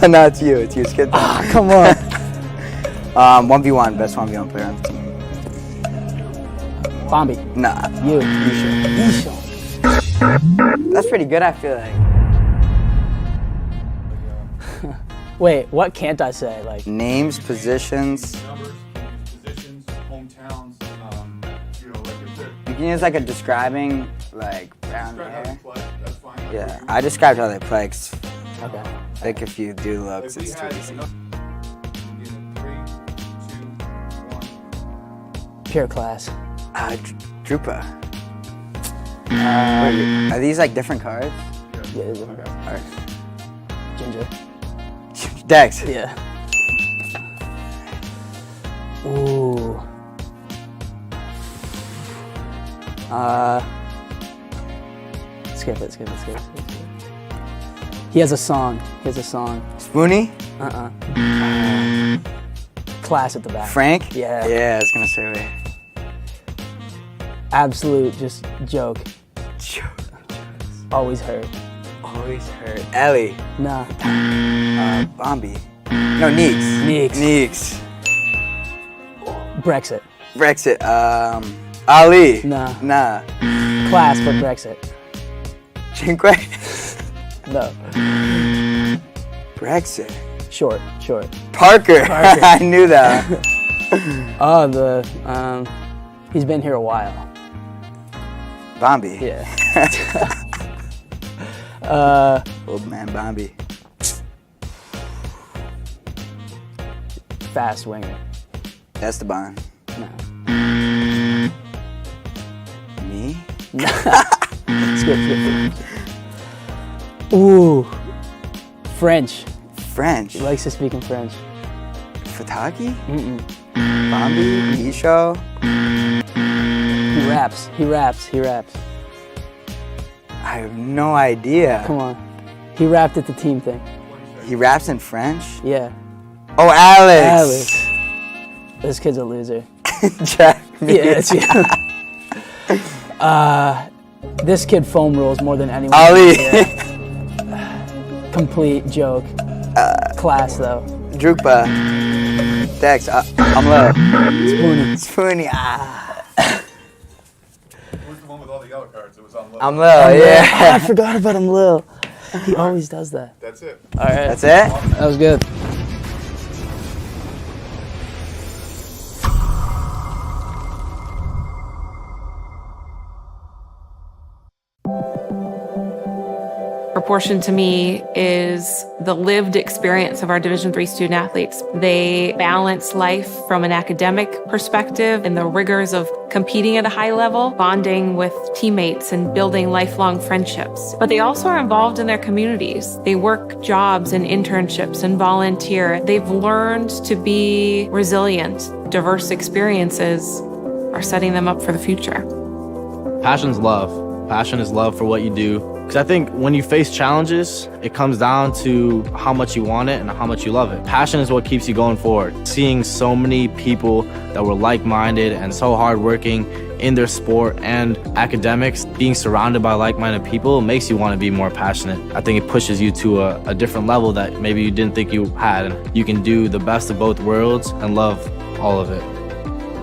No, it's you. It's you. Skip that. Come on. 1v1, best 1v1 player on the team. Bombi. Nah. You. You sure? You sure? That's pretty good, I feel like. Wait, what can't I say? Like names, positions. Numbers, positions, hometowns, you know, like if they're You can use like a describing, like brown describe how they hair. play, that's fine. Like, Yeah, I described how they play. 'Cause, okay. like if you do looks, if we it's too had easy. enough, in 3, 2, 1. Pure class. Drupa. Wait, are these like different cards? Yeah, it's different cards. Alright. Ginger. Dex. Yeah. Ooh. Skip it. He has a song. Spoonie? Class at the back. Frank? Yeah. Yeah, I was gonna say wait. Absolute just joke. Always hurt. Always hurt. Ellie. Nah. Bombi. No, Neeks. Brexit. Ali. Nah. Class for Brexit. Cinque. No. Brexit. Short. Parker. I knew that. He's been here a while. Bombi. Yeah. Old man Bombi. Fast winger. Esteban. No. Me? Skip. Ooh. French. He likes to speak in French. Fataki? Bombi? Isho? He raps. I have no idea. Come on. He rapped at the team thing. He raps in French? Yeah. Oh, Alex. This kid's a loser. Jack. Yeah, it's you. This kid foam rolls more than anyone. Ali. Yeah. Complete joke. Class though. Drukpa. Dex. I'm low. Spoonie. Who's the one with all the yellow cards? It was on low. I'm low, yeah. I forgot about him, Lil. He always does that. That's it. All right. That's it? That was good. Proportion to me is the lived experience of our Division III student athletes. They balance life from an academic perspective and the rigors of competing at a high level, bonding with teammates and building lifelong friendships. But they also are involved in their communities. They work jobs and internships and volunteer. They've learned to be resilient. Diverse experiences are setting them up for the future. Passion's love. Passion is love for what you do. Because I think when you face challenges, it comes down to how much you want it and how much you love it. Passion is what keeps you going forward. Seeing so many people that were like-minded and so hardworking in their sport and academics, being surrounded by like-minded people makes you want to be more passionate. I think it pushes you to a different level that maybe you didn't think you had. You can do the best of both worlds and love all of it.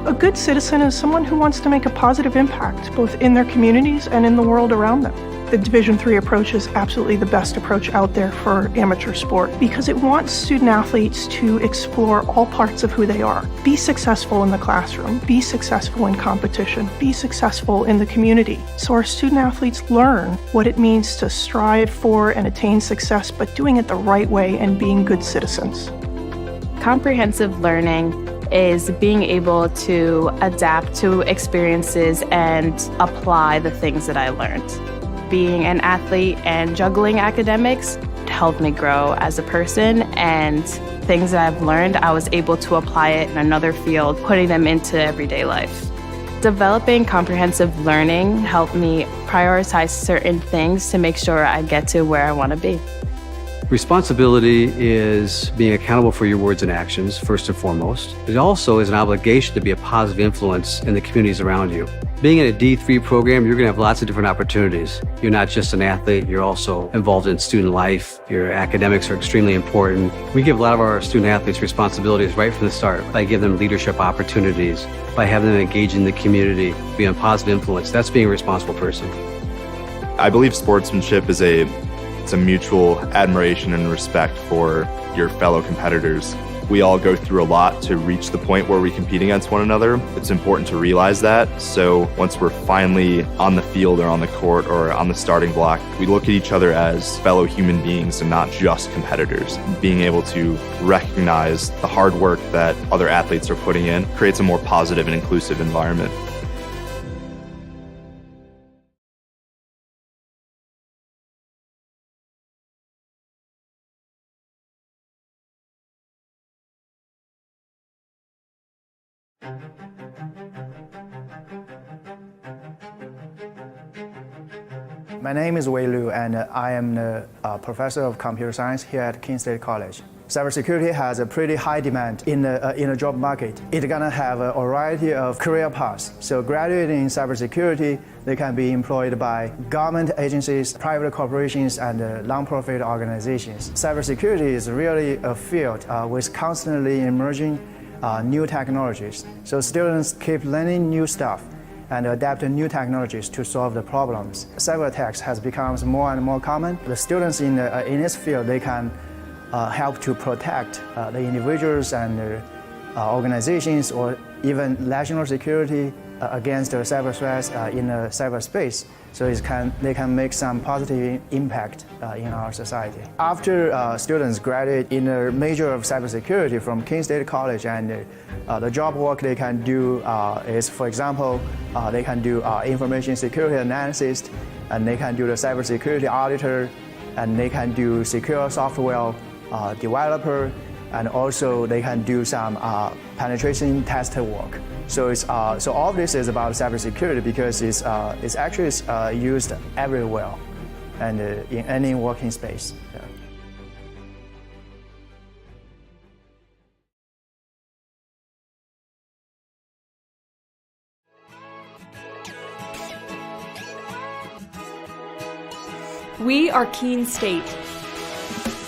A good citizen is someone who wants to make a positive impact, both in their communities and in the world around them. The Division III approach is absolutely the best approach out there for amateur sport because it wants student athletes to explore all parts of who they are. Be successful in the classroom, be successful in competition, be successful in the community. So our student athletes learn what it means to strive for and attain success, but doing it the right way and being good citizens. Comprehensive learning is being able to adapt to experiences and apply the things that I learned. Being an athlete and juggling academics helped me grow as a person, and things that I've learned, I was able to apply it in another field, putting them into everyday life. Developing comprehensive learning helped me prioritize certain things to make sure I get to where I want to be. Responsibility is being accountable for your words and actions, first and foremost. It also is an obligation to be a positive influence in the communities around you. Being in a D3 program, you're going to have lots of different opportunities. You're not just an athlete, you're also involved in student life. Your academics are extremely important. We give a lot of our student athletes responsibilities right from the start by giving them leadership opportunities, by having them engage in the community, be a positive influence. That's being a responsible person. I believe sportsmanship is it's a mutual admiration and respect for your fellow competitors. We all go through a lot to reach the point where we compete against one another. It's important to realize that. So once we're finally on the field or on the court or on the starting block, we look at each other as fellow human beings and not just competitors. Being able to recognize the hard work that other athletes are putting in creates a more positive and inclusive environment. My name is Wei Liu, and I am the professor of computer science here at Keene State College. Cybersecurity has a pretty high demand in the job market. It's gonna have a variety of career paths. So graduating in cybersecurity, they can be employed by government agencies, private corporations, and non-profit organizations. Cybersecurity is really a field with constantly emerging new technologies. So students keep learning new stuff and adapt to new technologies to solve the problems. Cyber attacks has become more and more common. The students in this field, they can help to protect the individuals and organizations or even national security against the cyber threats in cyberspace. So they can make some positive impact in our society. After students graduate in a major of cybersecurity from Keene State College, and the job work they can do is, for example, they can do information security analysis, and they can do the cybersecurity auditor, and they can do secure software developer, and also they can do some penetration tester work. So so all of this is about cybersecurity because it's actually used everywhere and in any working space. Yeah. We are Keene State.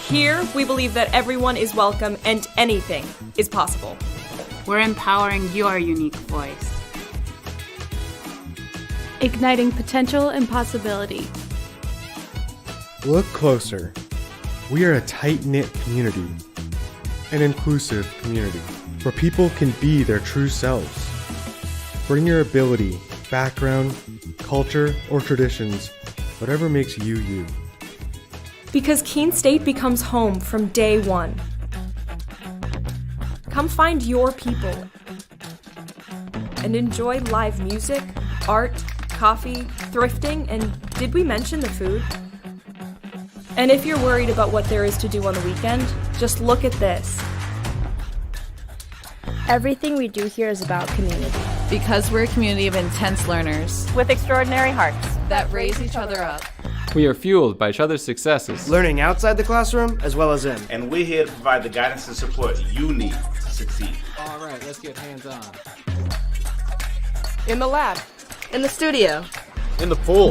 Here, we believe that everyone is welcome and anything is possible. We're empowering your unique voice. Igniting potential and possibility. Look closer. We are a tight-knit community, an inclusive community, where people can be their true selves. Bring your ability, background, culture, or traditions, whatever makes you you. Because Keene State becomes home from day one. Come find your people and enjoy live music, art, coffee, thrifting, and did we mention the food? And if you're worried about what there is to do on the weekend, just look at this. Everything we do here is about community. Because we're a community of intense learners with extraordinary hearts that raise each other up. We are fueled by each other's successes. Learning outside the classroom as well as in. And we're here to provide the guidance and support you need to succeed. All right, let's get hands-on. In the lab. In the studio. In the pool.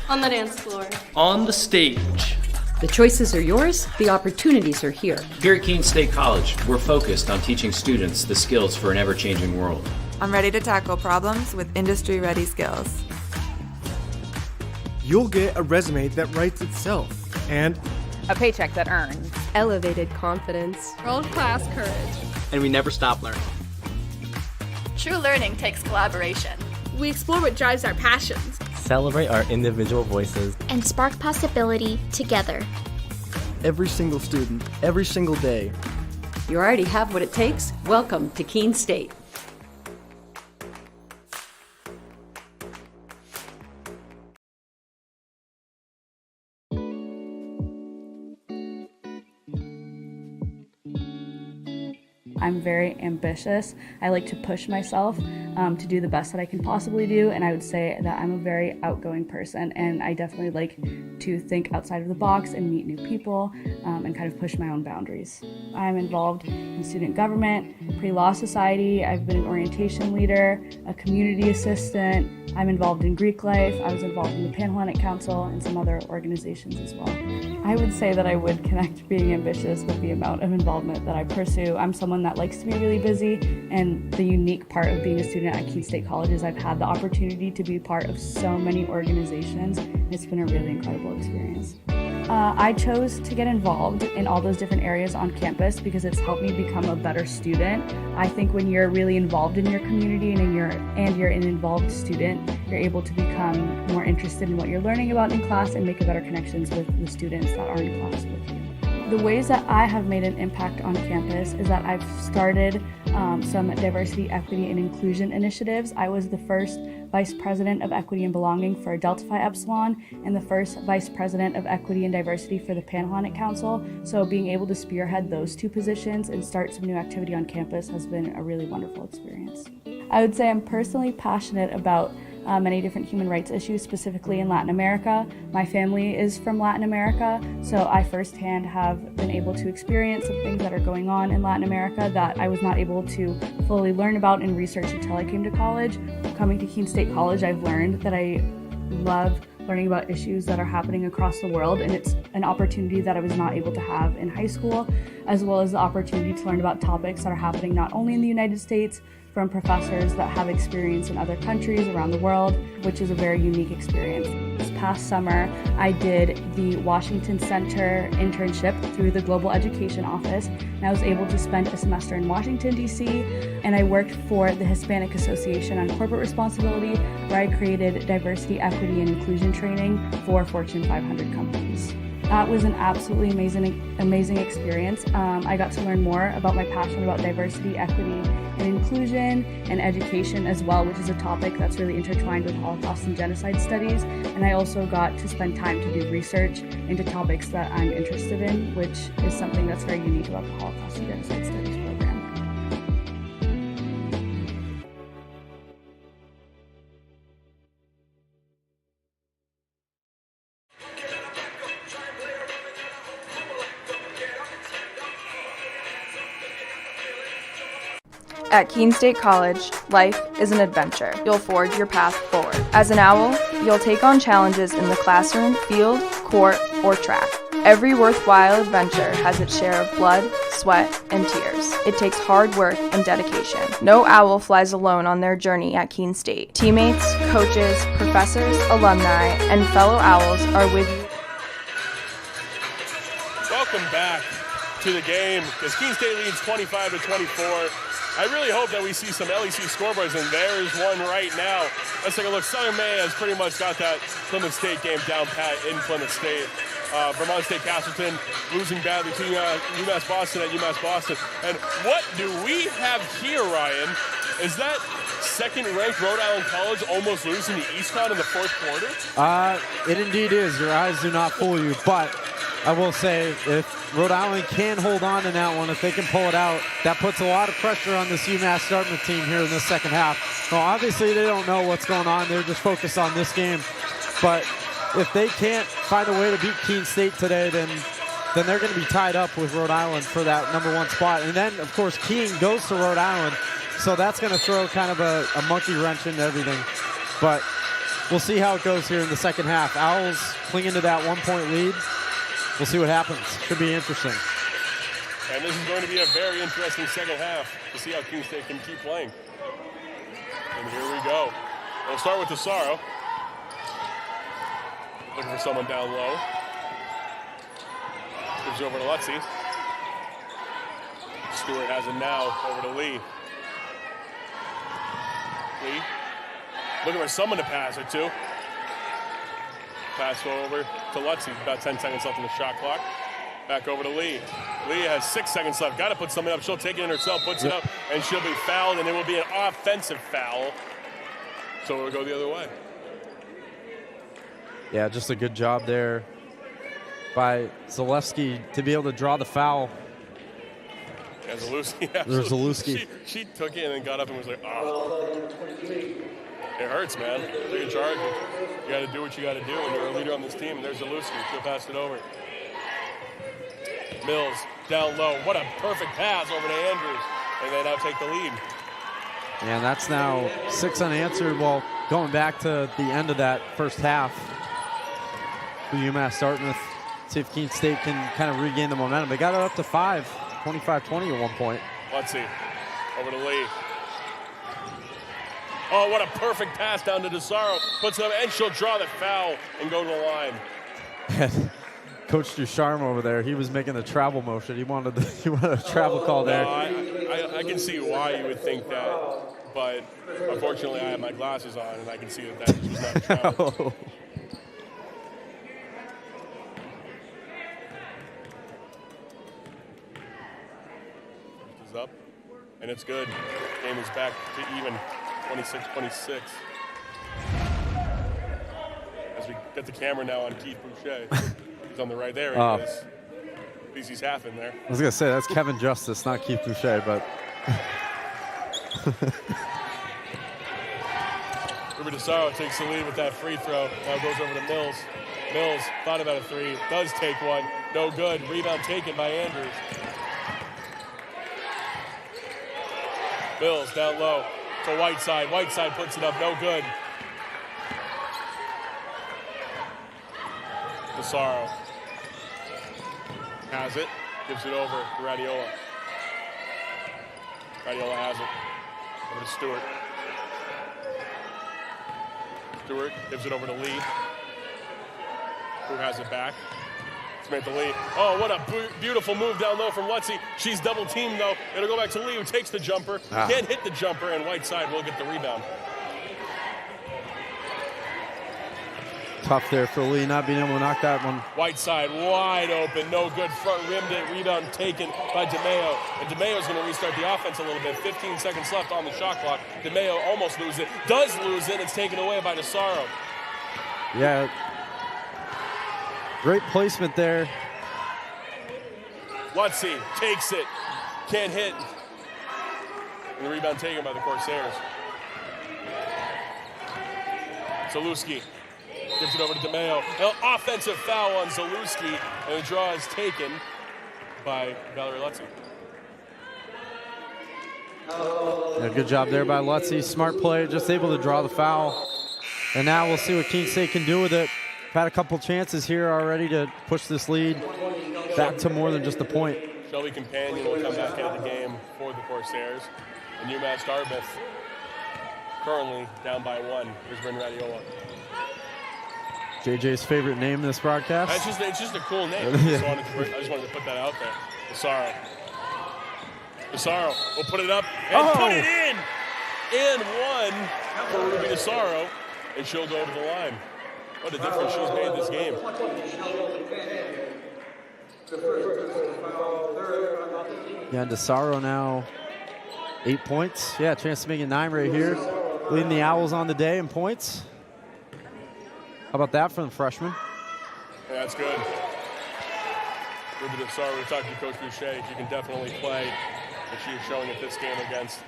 On the dance floor. On the stage. The choices are yours, the opportunities are here. Here at Keene State College, we're focused on teaching students the skills for an ever-changing world. I'm ready to tackle problems with industry-ready skills. You'll get a resume that writes itself, and a paycheck that earns. Elevated confidence. World-class courage. And we never stop learning. True learning takes collaboration. We explore what drives our passions. Celebrate our individual voices. And spark possibility together. Every single student, every single day. You already have what it takes. Welcome to Keene State. I'm very ambitious. I like to push myself to do the best that I can possibly do, and I would say that I'm a very outgoing person, and I definitely like to think outside of the box and meet new people and kind of push my own boundaries. I'm involved in student government, pre-law society. I've been an orientation leader, a community assistant. I'm involved in Greek life. I was involved in the Panhellenic Council and some other organizations as well. I would say that I would connect being ambitious with the amount of involvement that I pursue. I'm someone that likes to be really busy, and the unique part of being a student student at Keene State Colleges, I've had the opportunity to be part of so many organizations. It's been a really incredible experience. I chose to get involved in all those different areas on campus because it's helped me become a better student. I think when you're really involved in your community and you're an involved student, you're able to become more interested in what you're learning about in class and make better connections with the students that are in class with you. The ways that I have made an impact on campus is that I've started some diversity, equity, and inclusion initiatives. I was the first Vice President of Equity and Belonging for Delta Phi Epsilon and the first Vice President of Equity and Diversity for the Panhellenic Council. So being able to spearhead those two positions and start some new activity on campus has been a really wonderful experience. I would say I'm personally passionate about many different human rights issues, specifically in Latin America. My family is from Latin America, so I firsthand have been able to experience some things that are going on in Latin America that I was not able to fully learn about and research until I came to college. Coming to Keene State College, I've learned that I love learning about issues that are happening across the world, and it's an opportunity that I was not able to have in high school, as well as the opportunity to learn about topics that are happening not only in the United States, from professors that have experience in other countries around the world, which is a very unique experience. This past summer, I did the Washington Center internship through the Global Education Office, and I was able to spend a semester in Washington, D.C., and I worked for the Hispanic Association on Corporate Responsibility, where I created diversity, equity, and inclusion training for Fortune 500 companies. That was an absolutely amazing experience. I got to learn more about my passion about diversity, equity, and inclusion, and education as well, which is a topic that's really intertwined with Holocaust and genocide studies. And I also got to spend time to do research into topics that I'm interested in, which is something that's very unique about the Holocaust and genocide studies program. At Keene State College, life is an adventure. You'll forge your path forward. As an owl, you'll take on challenges in the classroom, field, court, or track. Every worthwhile adventure has its share of blood, sweat, and tears. It takes hard work and dedication. No owl flies alone on their journey at Keene State. Teammates, coaches, professors, alumni, and fellow owls are with you. Welcome back to the game as Keene State leads 25-24. I really hope that we see some LEC scoreboards, and there's one right now. Let's take a look. Southern May has pretty much got that Plymouth State game down pat in Plymouth State. Vermont State Castleton losing badly to UMass-Boston at UMass-Boston. And what do we have here, Ryan? Is that second-ranked Rhode Island College almost losing to EastCon in the fourth quarter? It indeed is. Your eyes do not fool you, but I will say if Rhode Island can hold on to that one, if they can pull it out, that puts a lot of pressure on this UMass-Dartmouth team here in the second half. Well, obviously they don't know what's going on. They're just focused on this game. But if they can't find a way to beat Keene State today, then they're going to be tied up with Rhode Island for that #1 spot. And then, of course, Keene goes to Rhode Island, so that's going to throw kind of a monkey wrench into everything. But we'll see how it goes here in the second half. Owls clinging to that 1-point lead. We'll see what happens. Should be interesting. And this is going to be a very interesting second half to see how Keene State can keep playing. And here we go. We'll start with Tesaro. Looking for someone down low. Gives it over to Lutzy. Stewart has it now over to Lee. Lee. Looking for someone to pass it to. Pass over to Lutzy. About 10 seconds left on the shot clock. Back over to Lee. Lee has 6 seconds left. Got to put something up. She'll take it in herself, puts it up, and she'll be fouled, and it will be an offensive foul. So it'll go the other way. Yeah, just a good job there by Zalewski to be able to draw the foul. Yeah, Zalewski. Yeah, Zalewski. She took it and then got up and was like, oh. It hurts, man. Take a charge. You got to do what you got to do when you're a leader on this team. And there's Zalewski. She'll pass it over. Mills down low. What a perfect pass over to Andrews. And they now take the lead. And that's now 6 unanswered. Well, going back to the end of that first half for UMass-Dartmouth, see if Keene State can kind of regain the momentum. They got it up to 25-20 at one point. Let's see. Over to Lee. Oh, what a perfect pass down to DeSaro. Puts it up, and she'll draw the foul and go to the line. Coach Ducharme over there, he was making a travel motion. He wanted a travel call there. No, I can see why you would think that, but unfortunately I have my glasses on, and I can see that was not a travel. Up, and it's good. Game is back to even, 26-26. As we get the camera now on Keith Boucher. He's on the right there. He is. At least he's half in there. I was going to say, that's Kevin Justice, not Keith Boucher, but... Ruby DeSaro takes the lead with that free throw. Now goes over to Mills. Mills thought about a three. Does take one. No good. Rebound taken by Andrews. Mills down low to Whiteside. Whiteside puts it up, no good. DeSaro has it, gives it over to Radiola. Radiola has it. Over to Stewart. Stewart gives it over to Lee, who has it back. Samantha Lee. Oh, what a beautiful move down low from Lutzy. She's double teamed though. It'll go back to Lee, who takes the jumper. Can't hit the jumper, and Whiteside will get the rebound. Tough there for Lee, not being able to knock that one. Whiteside wide open, no good. Front rimmed it, rebound taken by DeMeo. And DeMeo's going to restart the offense a little bit. 15 seconds left on the shot clock. DeMeo almost loses it. Does lose it. It's taken away by DeSaro. Yeah. Great placement there. Lutzy takes it. Can't hit. And the rebound taken by the Corsairs. Zalewski gives it over to DeMeo. An offensive foul on Zalewski, and the draw is taken by Valerie Lutzy. Yeah, good job there by Lutzy. Smart play, just able to draw the foul. And now we'll see what Keene State can do with it. Had a couple chances here already to push this lead back to more than just a point. Shelby Companion will come back into the game for the Corsairs. And UMass-Dartmouth currently down by 1. Here's Bryn Radiola. JJ's favorite name in this broadcast. It's just a cool name. I just wanted to put that out there. DeSaro. DeSaro will put it up and put it in. And one for Ruby DeSaro, and she'll go to the line. What a difference she's made this game. Yeah, DeSaro now 8 points. Yeah, chance to make it 9 right here. Leading the Owls on the day in points. How about that from the freshman? Yeah, that's good. Ruby DeSaro, we talked to Coach Boucher. She can definitely play, and she is showing it this game against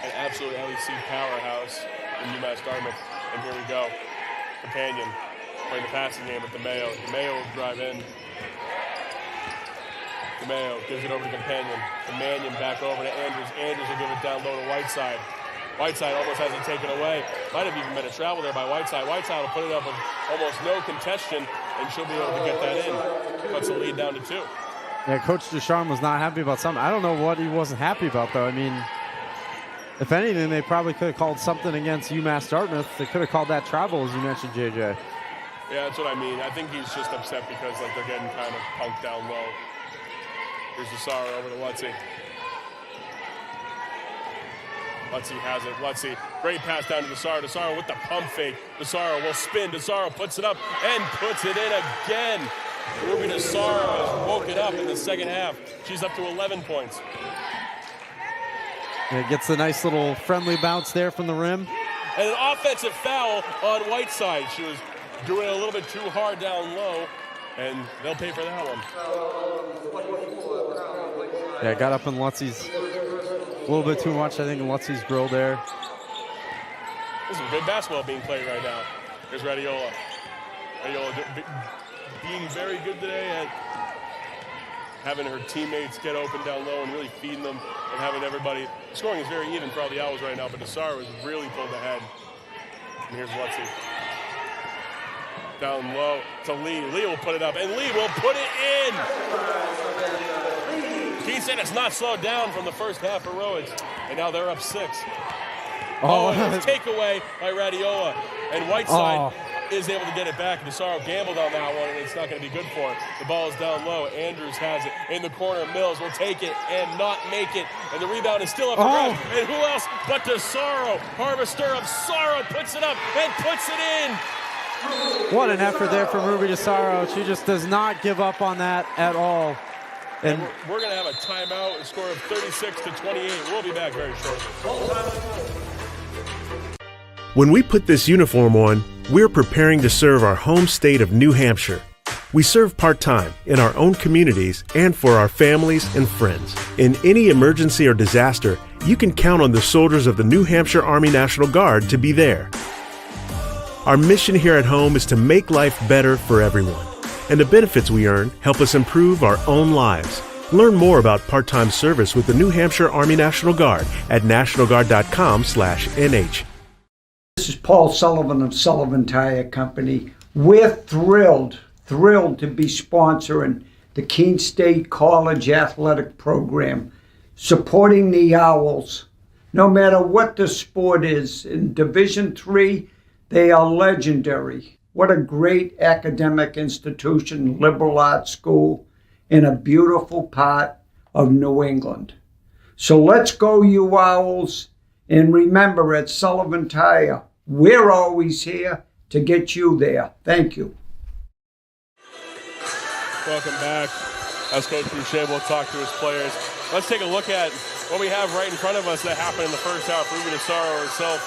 an absolute LEC powerhouse in UMass-Dartmouth. And here we go. Companion playing the passing game with DeMeo. DeMeo will drive in. DeMeo gives it over to Companion. Companion back over to Andrews. Andrews will give it down low to Whiteside. Whiteside almost has it taken away. Might have even been a travel there by Whiteside. Whiteside will put it up with almost no contention, and she'll be able to get that in. Puts the lead down to 2. Yeah, Coach Ducharme was not happy about something. I don't know what he wasn't happy about, though. I mean, if anything, they probably could have called something against UMass-Dartmouth. They could have called that travel, as you mentioned, JJ. Yeah, that's what I mean. I think he's just upset because they're getting kind of punked down low. Here's DeSaro over to Lutzy. Lutzy has it. Lutzy, great pass down to DeSaro. DeSaro with the pump fake. DeSaro will spin. DeSaro puts it up and puts it in again. Ruby DeSaro has woken up in the second half. She's up to 11 points. Yeah, gets a nice little friendly bounce there from the rim. And an offensive foul on Whiteside. She was doing it a little bit too hard down low, and they'll pay for that one. Yeah, got up in Lutzy's a little bit too much, I think, in Lutzy's grill there. There's some good basketball being played right now. Here's Radiola. Radiola being very good today at having her teammates get open down low and really feeding them and having everybody. Scoring is very even for all the Owls right now, but DeSaro has really pulled ahead. And here's Lutzy. Down low to Lee. Lee will put it up, and Lee will put it in. Keene State has not slowed down from the first half heroics, and now they're up 6. Oh, and it's takeaway by Radiola. And Whiteside is able to get it back. Desaro gambled on that one, and it's not going to be good for him. The ball is down low. Andrews has it in the corner. Mills will take it and not make it. And the rebound is still up for grabs. And who else but Desaro? Harvester of Sorrow puts it up and puts it in. What an effort there from Ruby Desaro. She just does not give up on that at all. And we're going to have a timeout, a score of 36-28. We'll be back very shortly. When we put this uniform on, we're preparing to serve our home state of New Hampshire. We serve part-time in our own communities and for our families and friends. In any emergency or disaster, you can count on the soldiers of the New Hampshire Army National Guard to be there. Our mission here at home is to make life better for everyone, and the benefits we earn help us improve our own lives. Learn more about part-time service with the New Hampshire Army National Guard at nationalguard.com/NH. This is Paul Sullivan of Sullivan Tire Company. We're thrilled to be sponsoring the Keene State College Athletic Program, supporting the Owls. No matter what the sport is, in Division III, they are legendary. What a great academic institution, liberal arts school, in a beautiful part of New England. So let's go, you Owls. And remember, at Sullivan Tire, we're always here to get you there. Thank you. Welcome back. As Coach Boucher will talk to his players. Let's take a look at what we have right in front of us that happened in the first half. Ruby Desaro herself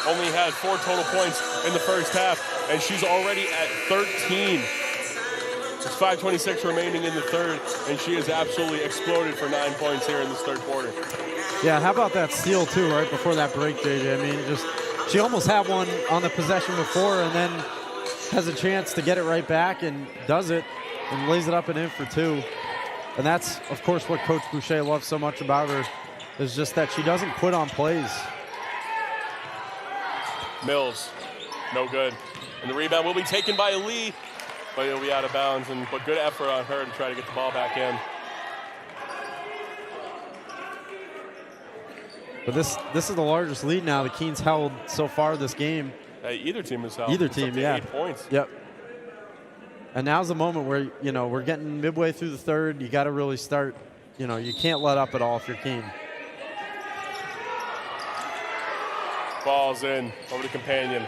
only had 4 total points in the first half, and she's already at 13. There's 5:26 remaining in the third, and she has absolutely exploded for 9 points here in this third quarter. Yeah, how about that steal, too, right before that break, JJ? I mean, she almost had one on the possession before and then has a chance to get it right back and does it and lays it up and in for 2. And that's, of course, what Coach Boucher loves so much about her, is just that she doesn't quit on plays. Mills, no good. And the rebound will be taken by Lee, but it'll be out of bounds. But good effort on her to try to get the ball back in. But this is the largest lead now the Keene's held so far this game. Either team has held. Either team, yeah. 8 points. Yep. And now's the moment where, we're getting midway through the third. You got to really start, you can't let up at all if you're Keene. Ball's in, over to Companion.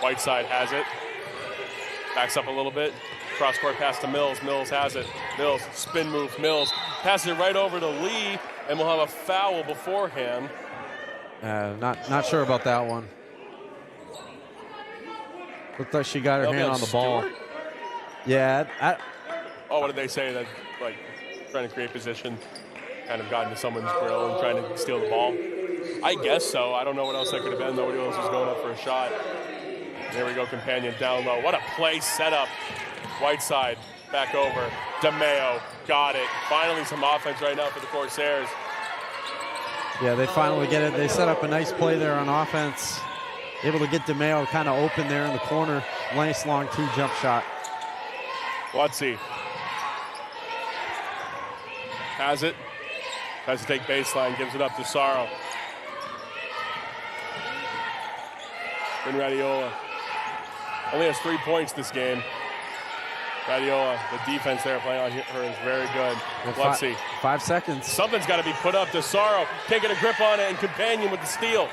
Whiteside has it. Backs up a little bit. Cross-court pass to Mills. Mills has it. Mills, spin move. Mills passes it right over to Lee, and we'll have a foul beforehand. Not sure about that one. Looked like she got her hand on the ball. Yeah. What did they say? That, trying to create position, kind of got into someone's grill and trying to steal the ball? I guess so. I don't know what else that could have been. Nobody else was going up for a shot. There we go, Companion down low. What a play setup. Whiteside back over. DeMeo got it. Finally some offense right now for the Corsairs. Yeah, they finally get it. They set up a nice play there on offense. Able to get DeMeo kind of open there in the corner. Nice long 2-jump shot. Lutzy has it. Tries to take baseline. Gives it up to Sorrow. And Radiola only has 3 points this game. Radiola, the defense there playing on her is very good. Let's see. 5 seconds. Something's got to be put up. Desaro can't get a grip on it, and Companion with the steal.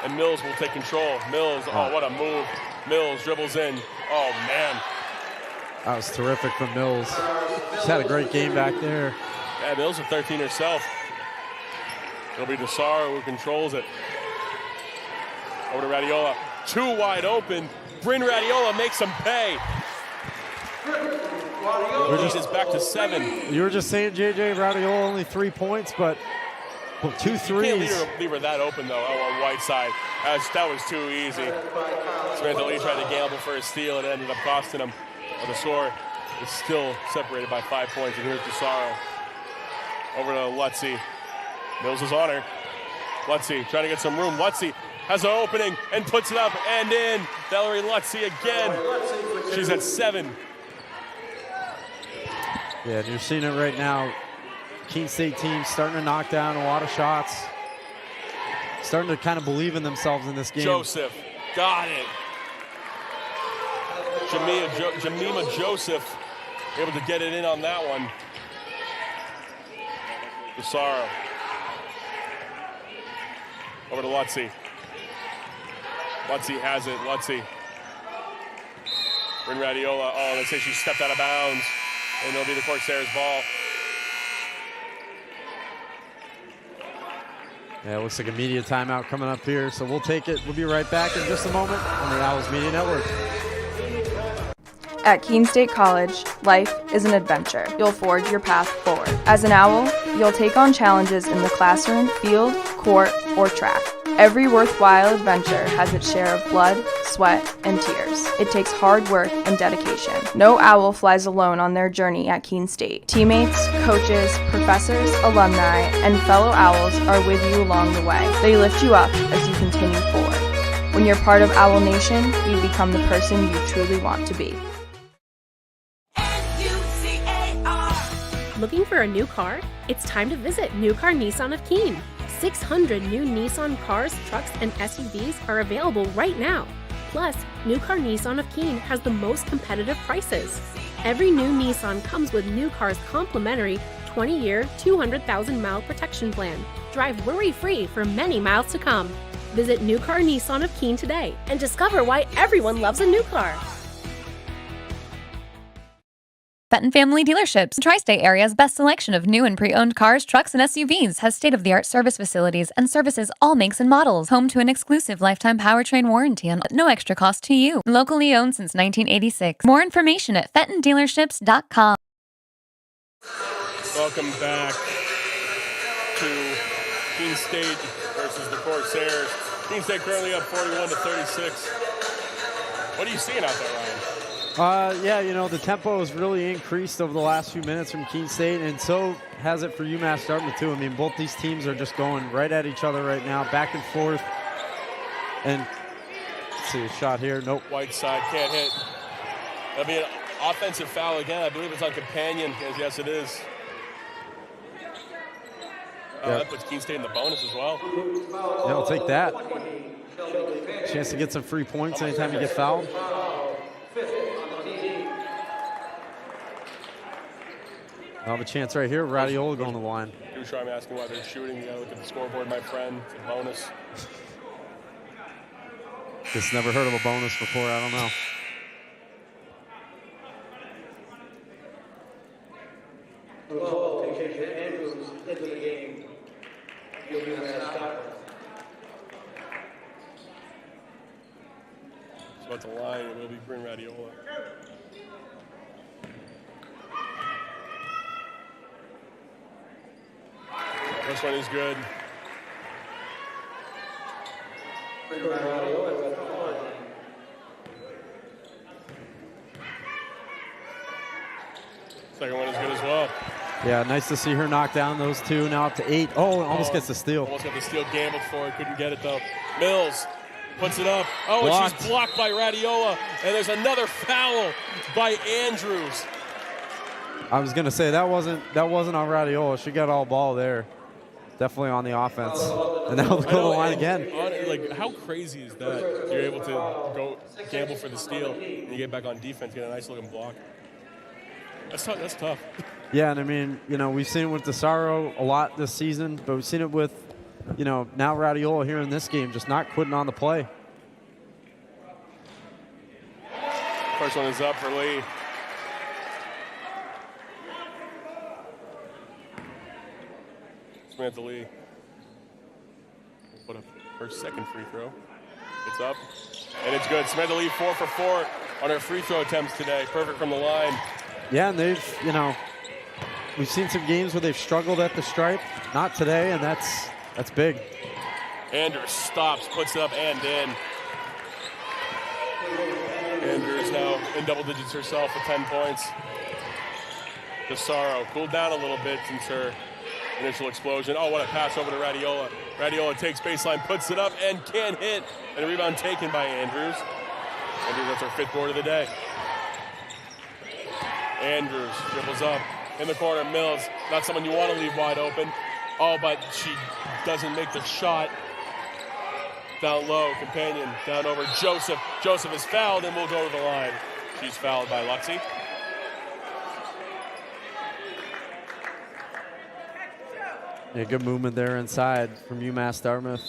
And Mills will take control. Mills, what a move. Mills dribbles in. Oh, man. That was terrific from Mills. She's had a great game back there. Yeah, Mills with 13 herself. It'll be Desaro who controls it. Over to Radiola. 2 wide open. Bryn Radiola makes them pay. We're just back to 7. You were just saying, JJ, Radiola only 3 points, but 2 threes. You can't leave her that open, though, on Whiteside. That was too easy. Samantha Lee tried to gamble for a steal, and it ended up costing him. But the score is still separated by 5 points, and here's Desaro. Over to Lutzy. Mills is on her. Lutzy trying to get some room. Lutzy has an opening and puts it up and in. Valerie Lutzy again. She's at 7. Yeah, and you're seeing it right now. Keene State team starting to knock down a lot of shots. Starting to kind of believe in themselves in this game. Joseph, got it. Jamima Joseph able to get it in on that one. Desaro. Over to Lutzy. Lutzy has it. Lutzy. Bryn Radiola. Oh, they say she stepped out of bounds. And it'll be the Corsairs ball. Yeah, it looks like a media timeout coming up here, so we'll take it. We'll be right back in just a moment on the Owls Media Network. At Keene State College, life is an adventure. You'll forge your path forward. As an Owl, you'll take on challenges in the classroom, field, court, or track. Every worthwhile adventure has its share of blood, sweat, and tears. It takes hard work and dedication. No Owl flies alone on their journey at Keene State. Teammates, coaches, professors, alumni, and fellow Owls are with you along the way. They lift you up as you continue forward. When you're part of Owl Nation, you become the person you truly want to be. Looking for a new car? It's time to visit New Car Nissan of Keene. 600 new Nissan cars, trucks, and SUVs are available right now. Plus, New Car Nissan of Keene has the most competitive prices. Every new Nissan comes with New Car's complimentary 20-year, 200,000-mile protection plan. Drive worry-free for many miles to come. Visit New Car Nissan of Keene today and discover why everyone loves a new car. Fenton Family Dealerships, Tri-State area's best selection of new and pre-owned cars, trucks, and SUVs, has state-of-the-art service facilities and services all makes and models. Home to an exclusive lifetime powertrain warranty on no extra cost to you. Locally owned since 1986. More information at fentondealerships.com. Welcome back to Keene State versus the Corsairs. Keene State currently up 41-36. What are you seeing out there, Ryan? Yeah, you know, the tempo has really increased over the last few minutes from Keene State, and so has it for UMass-Dartmouth, too. I mean, both these teams are just going right at each other right now, back and forth. And let's see, a shot here. Nope. Whiteside can't hit. That'll be an offensive foul again. I believe it's on Companion. Yes, it is. That puts Keene State in the bonus as well. Yeah, I'll take that. Chance to get some free points anytime you get fouled. I'll have a chance right here. Radiola going to the line. You sure I'm asking why they're shooting. You gotta look at the scoreboard, my friend. It's a bonus. Just never heard of a bonus before. I don't know. Andrews into the game. It's about to line. It will be Bryn Radiola. This one is good. Second one is good as well. Yeah, nice to see her knock down those two. Now up to 8. Oh, almost gets the steal. Almost got the steal, gambled for it. Couldn't get it, though. Mills puts it up. Oh, blocked. And she's blocked by Radiola. And there's another foul by Andrews. I was going to say, that wasn't on Radiola. She got all ball there. Definitely on the offense. And now they'll go to the line again. Like, how crazy is that? You're able to go gamble for the steal, and you get back on defense, get a nice-looking block. That's tough. That's tough. Yeah, and I mean, you know, we've seen it with Desaro a lot this season, but we've seen it with, you know, now Radiola here in this game, just not quitting on the play. First one is up for Lee. Samantha Lee. Put up her second free throw. It's up, and it's good. Samantha Lee 4 for 4 on her free throw attempts today. Perfect from the line. Yeah, and they've, you know, we've seen some games where they've struggled at the stripe. Not today, and that's big. Andrews stops, puts it up and in. Andrews now in double digits herself with 10 points. Desaro cooled down a little bit since her initial explosion. Oh, what a pass over to Radiola. Radiola takes baseline, puts it up, and can't hit. And a rebound taken by Andrews. Andrews, that's her 5th board of the day. Andrews dribbles up, In the corner, Mills, not someone you want to leave wide open. Oh, but she doesn't make the shot. Down low, Companion, down over Joseph. Joseph is fouled and will go to the line. She's fouled by Luxie. Yeah, good movement there inside from UMass-Dartmouth.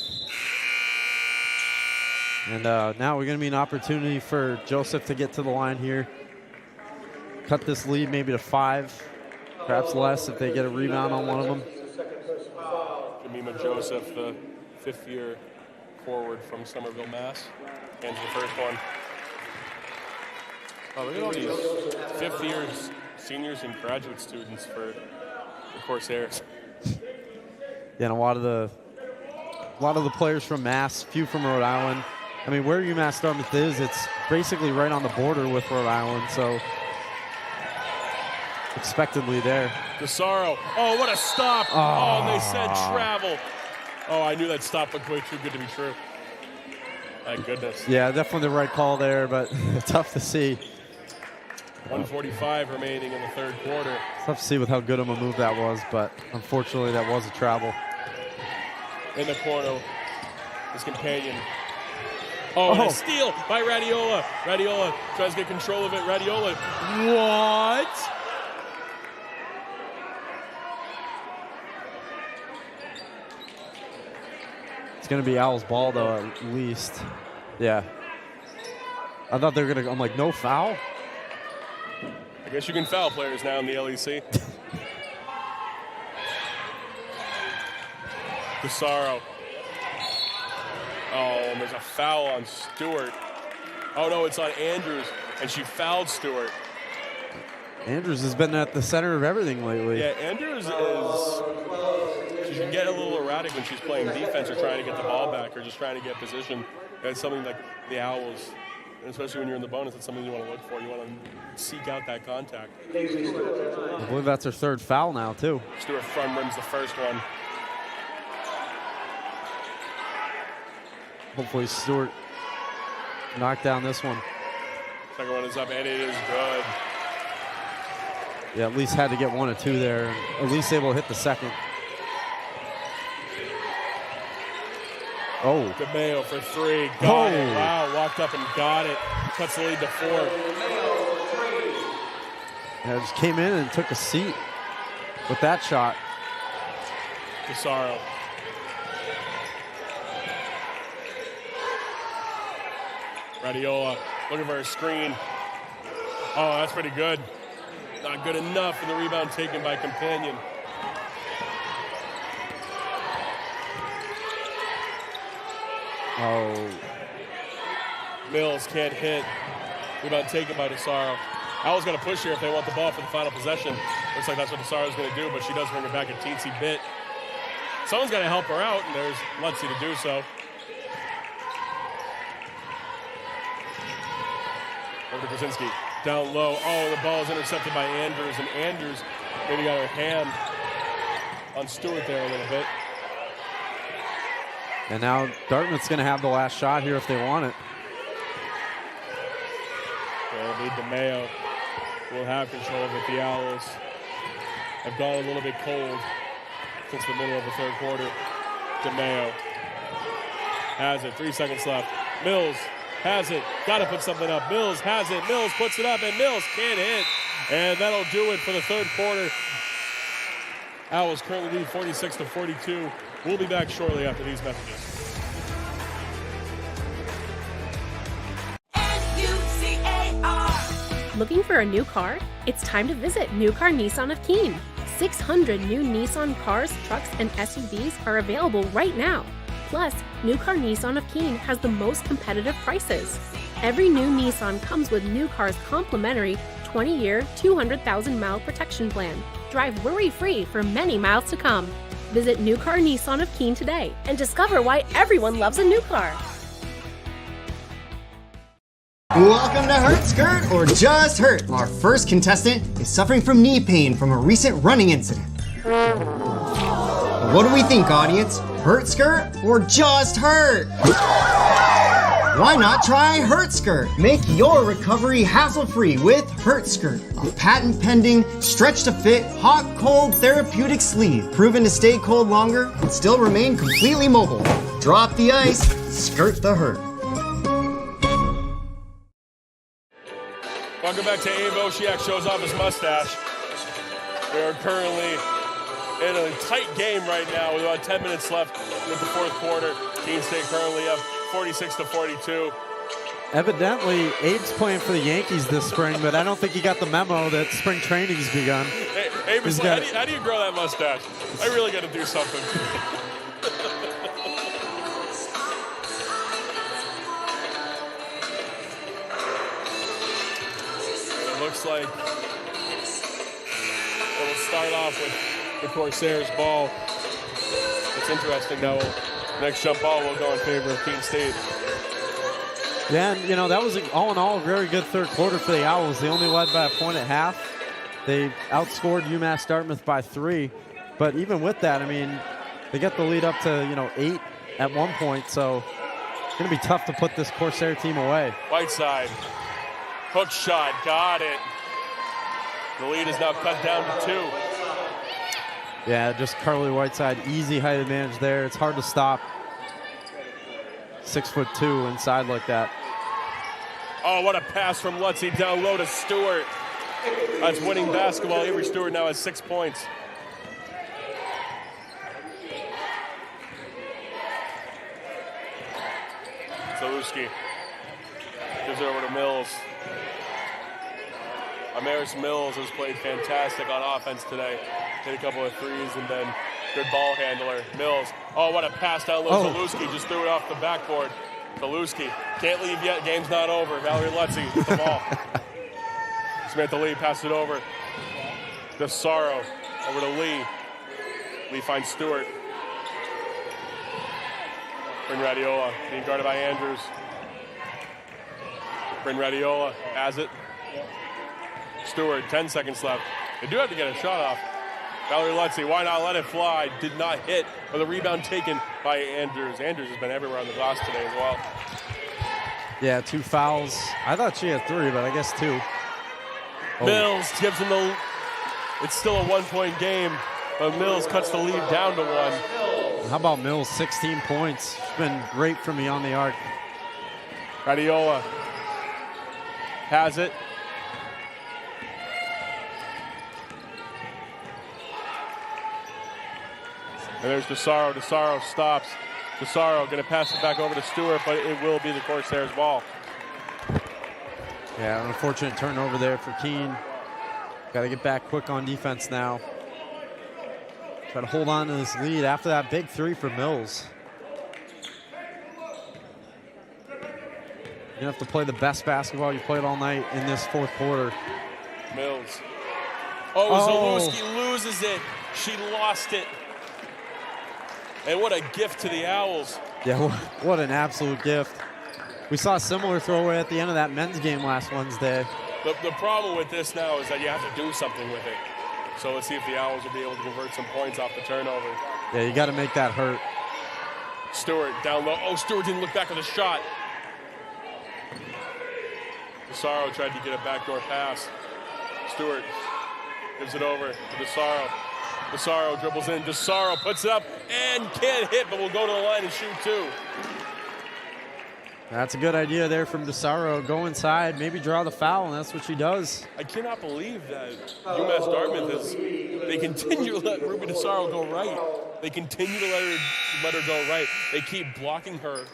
And now we're going to be an opportunity for Joseph to get to the line here. Cut this lead maybe to 5, perhaps less if they get a rebound on one of them. Jemima Joseph, the 5th-year forward from Somerville, Mass. Hands the first one. Oh, look at all these 5th years, seniors and graduate students for the Corsairs. Yeah, and a lot of the players from Mass, few from Rhode Island. I mean, where UMass-Dartmouth is, it's basically right on the border with Rhode Island, so expectedly there. Desaro. Oh, what a stop. Oh, and they said travel. Oh, I knew that stop looked way too good to be true. My goodness. Yeah, definitely the right call there, but tough to see. 1:45 remaining in the third quarter. It's tough to see with how good of a move that was, but unfortunately that was a travel. In the corner, his Companion. Oh, and a steal by Radiola. Radiola tries to get control of it. Radiola. What? It's going to be Owl's ball, though, at least. Yeah. I thought they were going to, I'm like, no foul? I guess you can foul players now in the LEC. Desaro. Oh, and there's a foul on Stewart. Oh, no, it's on Andrews, and she fouled Stewart. Andrews has been at the center of everything lately. Yeah, Andrews is, she can get a little erratic when she's playing defense or trying to get the ball back or just trying to get position. That's something like the Owls, and especially when you're in the bonus, it's something you want to look for. You want to seek out that contact. I believe that's her 3rd foul now, too. Stewart front rims the first one. Hopefully Stewart knocked down this one. Second one is up, and it is good. Yeah, at least had to get 1 or 2 there. At least able to hit the second. Oh. DeMeo for 3. Got it. Wow, walked up and got it. Cuts the lead to 4. Yeah, just came in and took a seat with that shot. Desaro. Radiola looking for a screen. Oh, that's pretty good. Not good enough, and the rebound taken by Companion. Oh. Mills can't hit. Rebound taken by Desaro. Owl's going to push here if they want the ball for the final possession. Looks like that's what Desaro's going to do, but she does bring it back a teensy bit. Someone's got to help her out, and there's Lutzy to do so. Over to Krasinski. Down low. Oh, the ball is intercepted by Andrews, and Andrews maybe got her hand on Stewart there a little bit. And now Dartmouth's going to have the last shot here if they want it. It'll be DeMeo who will have control of it. The Owls have gone a little bit cold since the middle of the third quarter. DeMeo has it. 3 seconds left. Mills has it. Got to put something up. Mills has it. Mills puts it up, and Mills can't hit. And that'll do it for the third quarter. Owls currently lead 46-42. We'll be back shortly after these messages. Looking for a new car? It's time to visit New Car Nissan of Keene. 600 new Nissan cars, trucks, and SUVs are available right now. Plus, New Car Nissan of Keene has the most competitive prices. Every new Nissan comes with New Car's complimentary 20-year, 200,000-mile protection plan. Drive worry-free for many miles to come. Visit New Car Nissan of Keene today and discover why everyone loves a new car. Welcome to Hurt Skirt or Just Hurt. Our first contestant is suffering from knee pain from a recent running incident. What do we think, audience? Hurt Skirt or Just Hurt? Why not try HurtSkirt? Make your recovery hassle-free with HurtSkirt, a patent-pending, stretch-to-fit, hot-cold therapeutic sleeve, proven to stay cold longer and still remain completely mobile. Drop the ice, skirt the hurt. Welcome back to Abe Oshiak shows off his mustache. We are currently in a tight game right now with about 10 minutes left with the fourth quarter. Keene State currently up 46-42. Evidently, Abe's playing for the Yankees this spring, but I don't think he got the memo that spring training's begun. Hey, Abe, how do you grow that mustache? I really got to do something. It looks like it will start off with the Corsairs ball. It's interesting though. Next jump ball will go in favor of Keene State. Yeah, and that was all in all a very good third quarter for the Owls. They only led by a point at half. They outscored UMass-Dartmouth by 3. But even with that, I mean, they get the lead up to 8 at one point. So it's going to be tough to put this Corsair team away. Whiteside, hook shot, got it. The lead is now cut down to 2. Yeah, just Carly Whiteside, easy height advantage there. It's hard to stop 6'2" inside like that. Oh, what a pass from Lutzy down low to Stewart. That's winning basketball. Avery Stewart now has 6 points. Zalewski gives it over to Mills. Amaris Mills has played fantastic on offense today. Hit a couple of threes and then good ball handler. Mills. Oh, what a pass down low. Zalewski just threw it off the backboard. Zalewski can't leave yet. Game's not over. Valerie Lutzy with the ball. Samantha Lee passes it over. DeSaro over to Lee. Lee finds Stewart. Bryn Radiola being guarded by Andrews. Bryn Radiola has it. Stewart, 10 seconds left. They do have to get a shot off. Valerie Lutzy, why not let it fly? Did not hit, but the rebound taken by Andrews. Andrews has been everywhere on the glass today as well. Yeah, 2 fouls. I thought she had 3, but I guess 2. Oh. Mills gives him the... It's still a 1-point game, but Mills cuts the lead down to 1. How about Mills? 16 points. It's been great for me on the arc. Radiola has it. And there's DeSaro. DeSaro stops. DeSaro going to pass it back over to Stewart, but it will be the Corsairs ball. Yeah, an unfortunate turnover there for Keene. Got to get back quick on defense now. Try to hold on to this lead after that big 3 for Mills. You're going to have to play the best basketball you played all night in this fourth quarter. Mills. Oh, Zalewski loses it. She lost it. And what a gift to the Owls. Yeah, what an absolute gift. We saw a similar throwaway at the end of that men's game last Wednesday. The problem with this now is that you have to do something with it. So let's see if the Owls will be able to convert some points off the turnover. Yeah, you got to make that hurt. Stewart down low. Oh, Stewart didn't look back at the shot. DeSaro tried to get a backdoor pass. Stewart gives it over to DeSaro. DeSaro dribbles in. DeSaro puts it up and can't hit, but will go to the line and shoot 2. That's a good idea there from DeSaro. Go inside, maybe draw the foul, and that's what she does. I cannot believe that UMass-Dartmouth they continue to let Ruby DeSaro go right. They continue to let her go right. They keep blocking her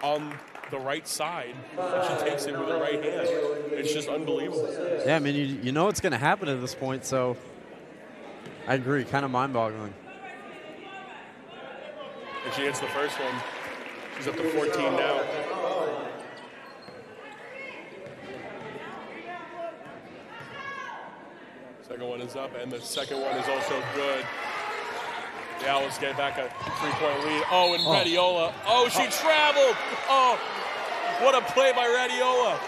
on the right side, and she takes it with her right hand. It's just unbelievable. Yeah, I mean, you know it's going to happen at this point, so I agree, kind of mind-boggling. And she hits the first one. She's up to 14 now. Second one is up, and the second one is also good. The Owls get back a 3-point lead. Oh, and Radiola. Oh, she traveled. Oh, what a play by Radiola.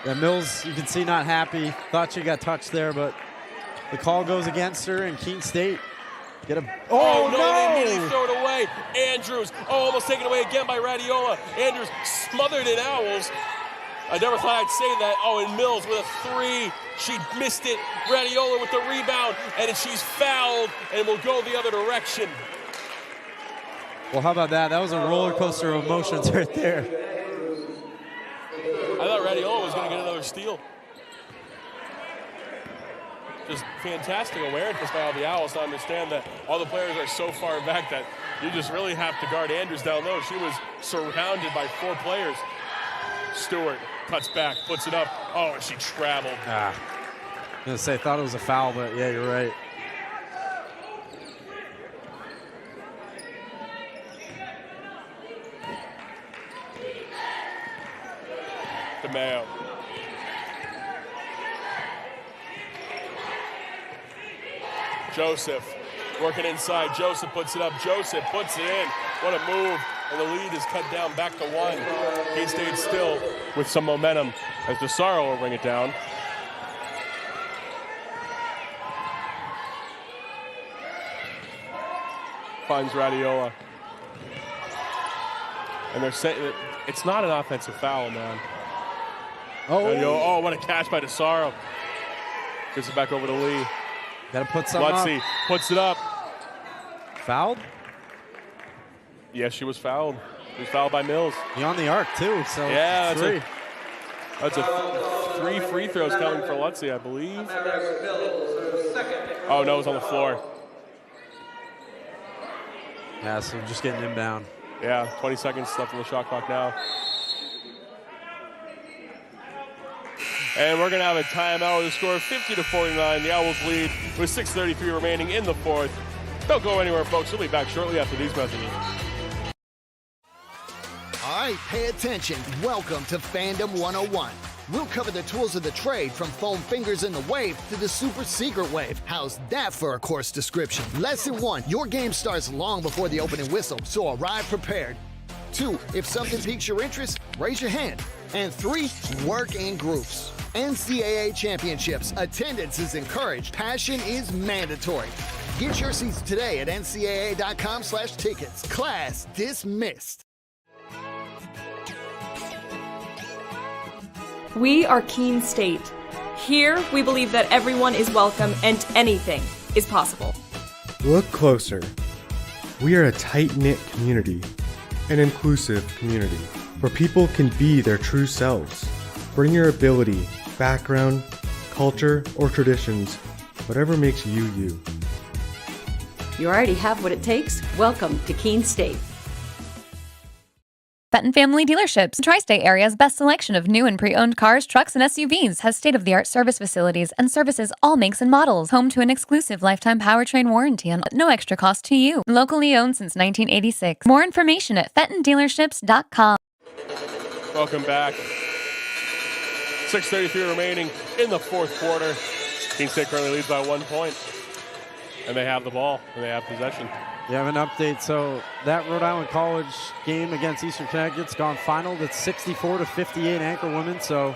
Yeah, Mills, you can see not happy. Thought she got touched there, but the call goes against her, and Keene State Get him. Oh, no, they immediately throw it away. Andrews, almost taken away again by Radiola. Andrews smothered in Owls. I never thought I'd say that. Oh, and Mills with a 3. She missed it. Radiola with the rebound, and she's fouled and will go the other direction. Well, how about that? That was a roller coaster of emotions right there. I thought Radiola was going to get another steal. Just fantastic awareness by all the Owls to understand that all the players are so far back that you just really have to guard Andrews down low. She was surrounded by 4 players. Stewart cuts back, puts it up. Oh, and she traveled. I was going to say, I thought it was a foul, but yeah, you're right. DeMeo. Joseph working inside. Joseph puts it up. Joseph puts it in. What a move. And the lead is cut down back to 1. Keene State still with some momentum as DeSaro will bring it down. Finds Radiola. And they're saying it's not an offensive foul, man. Oh, what a catch by DeSaro. Gets it back over to Lee. Got to put something Lutzy up. Puts it up. Fouled? Yes, she was fouled. She was fouled by Mills. He on the arc, too, so yeah, three. That's a 3 free throws coming for Lutzy, I believe. Oh, no, it was on the floor. Yeah, so just getting him down. Yeah, 20 seconds left on the shot clock now. And we're going to have a timeout with a score of 50-49. The Owls lead with 6:33 remaining in the 4th. Don't go anywhere, folks. We'll be back shortly after these messages. All right, pay attention. Welcome to Fandom 101. We'll cover the tools of the trade from foam fingers in the wave to the super secret wave. How's that for a course description? Lesson 1, your game starts long before the opening whistle, so arrive prepared. 2, if something piques your interest, raise your hand. And 3, work in groups. NCAA championships. Attendance is encouraged. Passion is mandatory. Get your seats today at ncaa.com/tickets. Class dismissed. We are Keene State. Here, we believe that everyone is welcome and anything is possible. Look closer. We are a tight-knit community, an inclusive community, where people can be their true selves. Bring your ability, background, culture, or traditions, whatever makes you you. You already have what it takes. Welcome to Keene State. Fenton Family Dealerships, Tri-State area's best selection of new and pre-owned cars, trucks, and SUVs, has state-of-the-art service facilities and services all makes and models. Home to an exclusive lifetime powertrain warranty and no extra cost to you. Locally owned since 1986. More information at fentondealerships.com. Welcome back. 6:33 remaining in the 4th quarter. Keene State currently leads by 1 point. And they have the ball, and they have possession. You have an update. So that Rhode Island College game against Eastern Connecticut's gone final. That's 64-58 Anchor women. So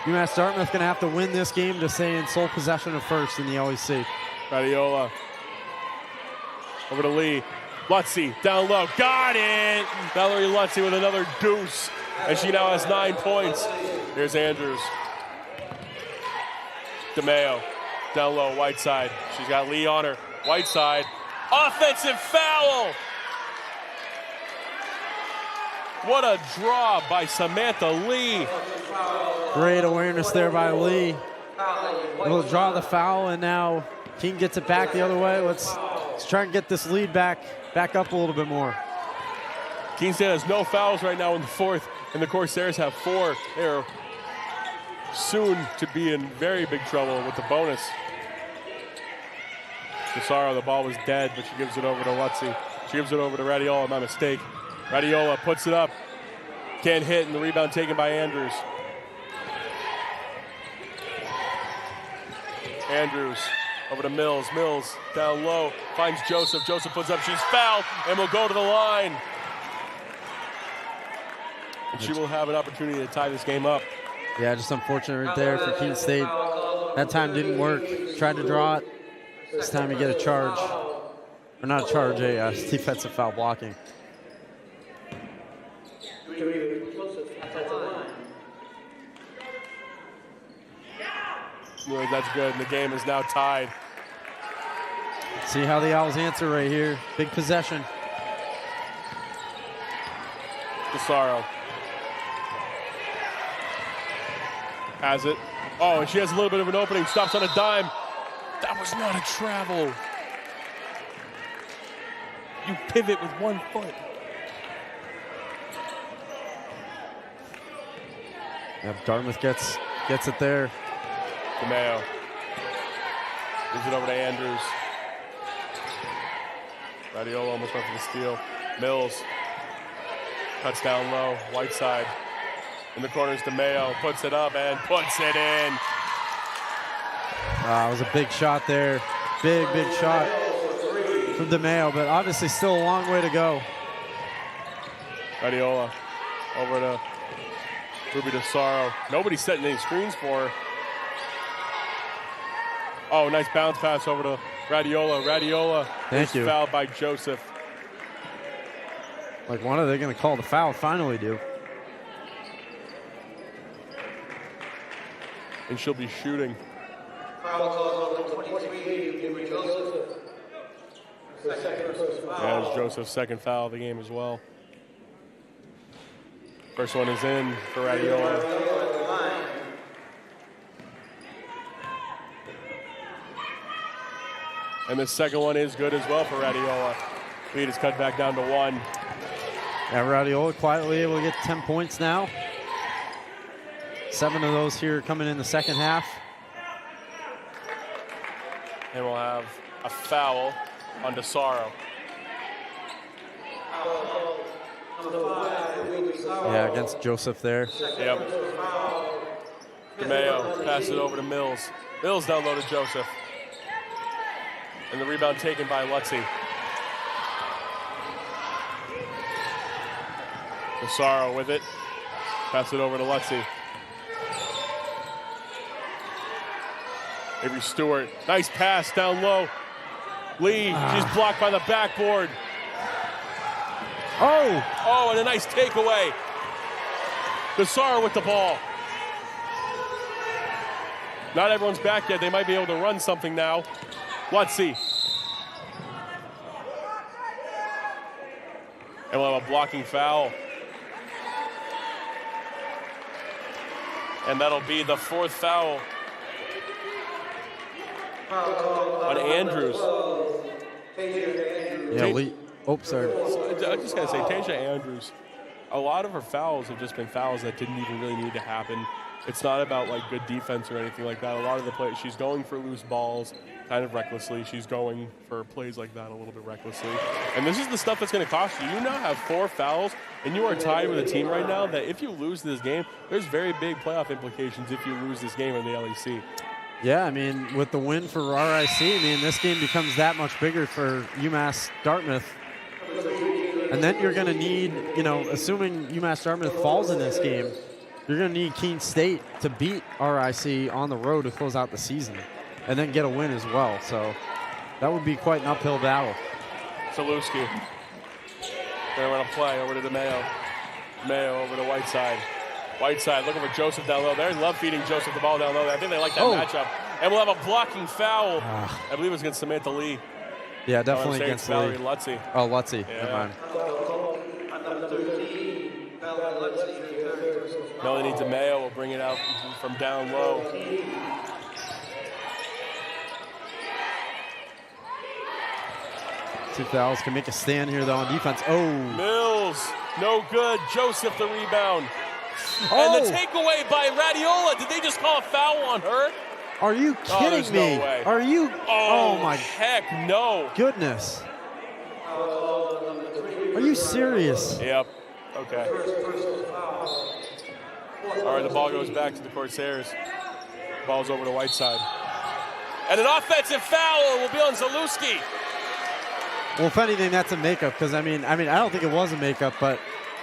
UMass-Dartmouth going to have to win this game to stay in sole possession of first in the LEC. Radiola over to Lee. Lutzy down low. Got it! Valerie Lutzy with another deuce. And she now has 9 points. Here's Andrews. DeMeo down low, Whiteside. She's got Lee on her. Whiteside. Offensive foul! What a draw by Samantha Lee. Great awareness there by Lee. We'll draw the foul, and now Keene gets it back the other way. Let's try and get this lead back up a little bit more. Keene State has no fouls right now in the 4th, and the Corsairs have 4. They're soon to be in very big trouble with the bonus. DeSaro, the ball was dead, but she gives it over to Lutzy. She gives it over to Radiola, my mistake. Radiola puts it up. Can't hit, and the rebound taken by Andrews. Andrews over to Mills. Mills down low, finds Joseph. Joseph puts up, she's fouled, and will go to the line. And she will have an opportunity to tie this game up. Yeah, just unfortunate right there for Keene State. That time didn't work. Tried to draw it. It's time to get a charge. Or not a charge, a defensive foul blocking. That's good, and the game is now tied. See how the Owls answer right here. Big possession. Desaro has it. Oh, and she has a little bit of an opening. Stops on a dime. That was not a travel. You pivot with 1 foot. Yep, Dartmouth gets it there. DeMeo gives it over to Andrews. Radiola almost went for the steal. Mills cuts down low. Whiteside in the corners. DeMeo puts it up and puts it in. It was a big shot there. Big shot from DeMeo, but obviously still a long way to go. Radiola over to Ruby Desaro. Nobody's setting any screens for her. Oh, nice bounce pass over to Radiola. Radiola is fouled by Joseph. Like, when are they going to call the foul? Finally do. And she'll be shooting. Yeah, it's Joseph's second foul of the game as well. First one is in for Radiola. And the second one is good as well for Radiola. Lead is cut back down to 1. Yeah, Radiola quietly able to get 10 points now. 7 of those here coming in the second half. And we'll have a foul on Desaro. Yeah, against Joseph there. Yep. DeMeo passes it over to Mills. Mills down low to Joseph. And the rebound taken by Lutzy. Desaro with it. Pass it over to Lutzy. Avery Stewart. Nice pass down low. Lee, she's blocked by the backboard. Oh, and a nice takeaway. Desaro with the ball. Not everyone's back yet. They might be able to run something now. Lutzy. And we'll have a blocking foul. And that'll be the 4th foul on Andrews. Yeah, Lee. Oh, sorry. I just gotta say, Tasia Andrews, a lot of her fouls have just been fouls that didn't even really need to happen. It's not about like good defense or anything like that. A lot of the plays, she's going for loose balls kind of recklessly. She's going for plays like that a little bit recklessly. And this is the stuff that's going to cost you. You now have 4 fouls, and you are tied with a team right now that if you lose this game, there's very big playoff implications if you lose this game in the LEC. Yeah, I mean, with the win for RIC, I mean, this game becomes that much bigger for UMass-Dartmouth. And then you're going to need, you know, assuming UMass-Dartmouth falls in this game, you're going to need Keene State to beat RIC on the road to close out the season and then get a win as well. So that would be quite an uphill battle. Salewski. They want to play over to DeMeo. DeMeo over to Whiteside. Whiteside looking for Joseph down low. They love feeding Joseph the ball down low. I think they like that matchup. And we'll have a blocking foul. I believe it was against Samantha Lee. Yeah, definitely against Lee. Lutzy. Oh, Lutzy. Yeah. Never mind. Melanie DeMeo will bring it out from down low. Two fouls can make a stand here, though, on defense. Oh. Mills, no good. Joseph, the rebound. And the takeaway by Radiola. Did they just call a foul on her? Are you kidding me? No way. Are you? Oh, my heck no. Goodness. Are you serious? Yep. Okay. All right, the ball goes back to the Corsairs. Ball's over to Whiteside. And an offensive foul will be on Zalewski. Well, if anything, that's a makeup because I mean, I don't think it was a makeup, but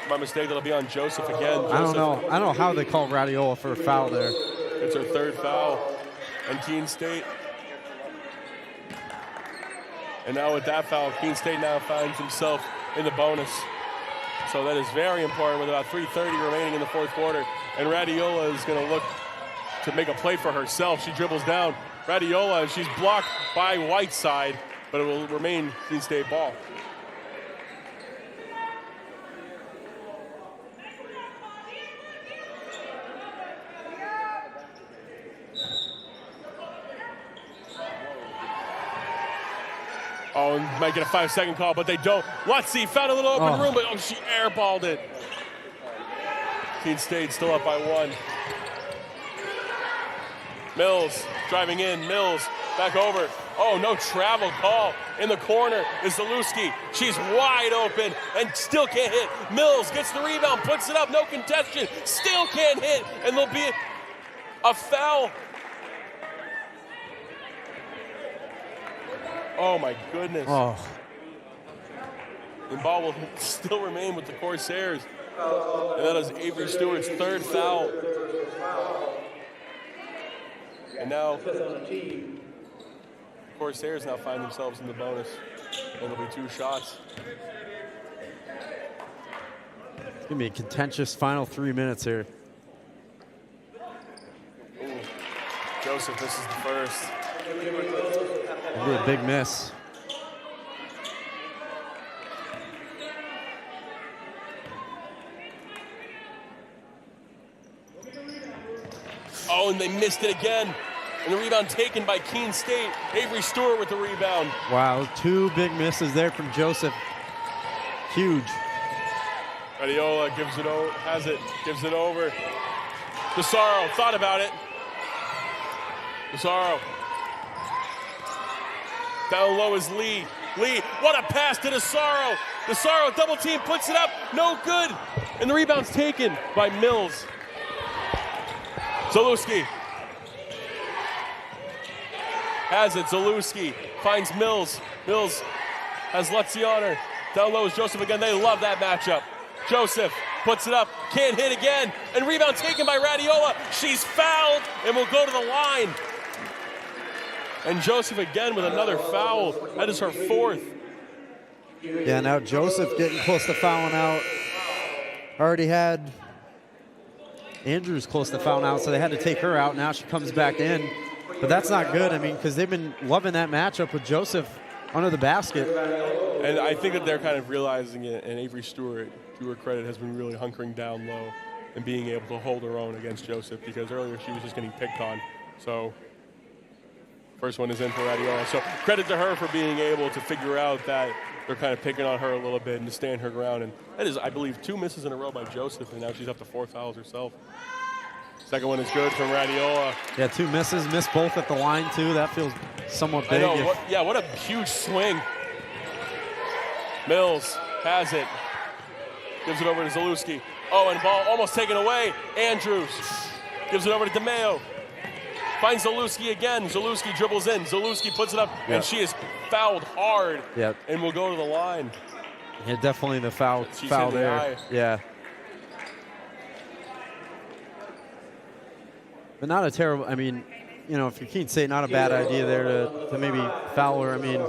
my mistake. That'll be on Joseph again. I don't know. I don't know how they call Radiola for a foul there. It's her 3rd foul on Keene State. And now with that foul, Keene State now finds himself in the bonus. So that is very important with about 3:30 remaining in the fourth quarter. And Radiola is going to look to make a play for herself. She dribbles down. Radiola, she's blocked by Whiteside, but it will remain Keene State ball. Oh, and might get a 5-second call, but they don't. Lutzy found a little open room, but she airballed it. Keene State still up by 1. Mills driving in. Mills back over. Oh, no travel call. In the corner is Zalewski. She's wide open and still can't hit. Mills gets the rebound, puts it up, no contention, still can't hit, and there'll be a foul. Oh, my goodness. Oh. The ball will still remain with the Corsairs. And that is Avery Stewart's 3rd foul. And now, Corsairs now find themselves in the bonus. And it'll be 2 shots. It's going to be a contentious final 3 minutes here. Ooh. Joseph, this is the first. It'll be a big miss. Oh, and they missed it again. And the rebound taken by Keene State. Avery Stewart with the rebound. Wow, 2 big misses there from Joseph. Huge. Radiola gives it over, gives it over. Desaro thought about it. Desaro. Down low is Lee. Lee, what a pass to Desaro. Desaro double team, puts it up, no good. And the rebound's taken by Mills. Zalewski has it. Zalewski finds Mills. Mills has Lutzy on her. Down low is Joseph again. They love that matchup. Joseph puts it up, can't hit again, and rebound taken by Radiola. She's fouled and will go to the line. And Joseph again with another foul. That is her 4th. Yeah, now Joseph getting close to fouling out. Already had Andrews close to fouling out, so they had to take her out. Now she comes back in. But that's not good, I mean, because they've been loving that matchup with Joseph under the basket. And I think that they're kind of realizing it, and Avery Stewart, to her credit, has been really hunkering down low and being able to hold her own against Joseph, because earlier she was just getting picked on. So first one is in for Radiola. So credit to her for being able to figure out that they're kind of picking on her a little bit and to stand her ground. And that is, I believe, 2 misses in a row by Joseph, and now she's up to 4 fouls herself. Second one is good from Radiola. Yeah, 2 misses, missed both at the line, too. That feels somewhat big. I know. What a huge swing. Mills has it. Gives it over to Zalewski. Oh, and ball almost taken away. Andrews gives it over to DeMeo. Finds Zalewski again. Zalewski dribbles in. Zalewski puts it up, and she is fouled hard. Yep. And will go to the line. Yeah, definitely the foul in there. The eye. Yeah. But not a terrible, I mean, you know, if you're Keene State, not a bad idea there to maybe foul her. I mean,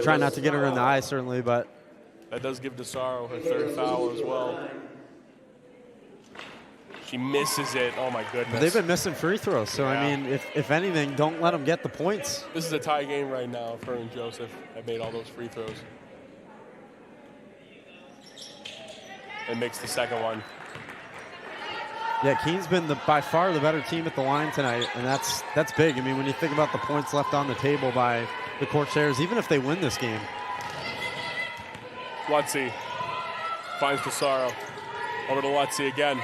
try not to get her in the eye, certainly, but. That does give Desaro her 3rd foul as well. She misses it. Oh, my goodness. But they've been missing free throws, so, I mean, if anything, don't let them get the points. This is a tie game right now. Her and Joseph have made all those free throws. And makes the second one. Yeah, Keene's been by far the better team at the line tonight, and that's big. I mean, when you think about the points left on the table by the Corsairs, even if they win this game. Lutzy finds Desaro. Over to Lutzy again.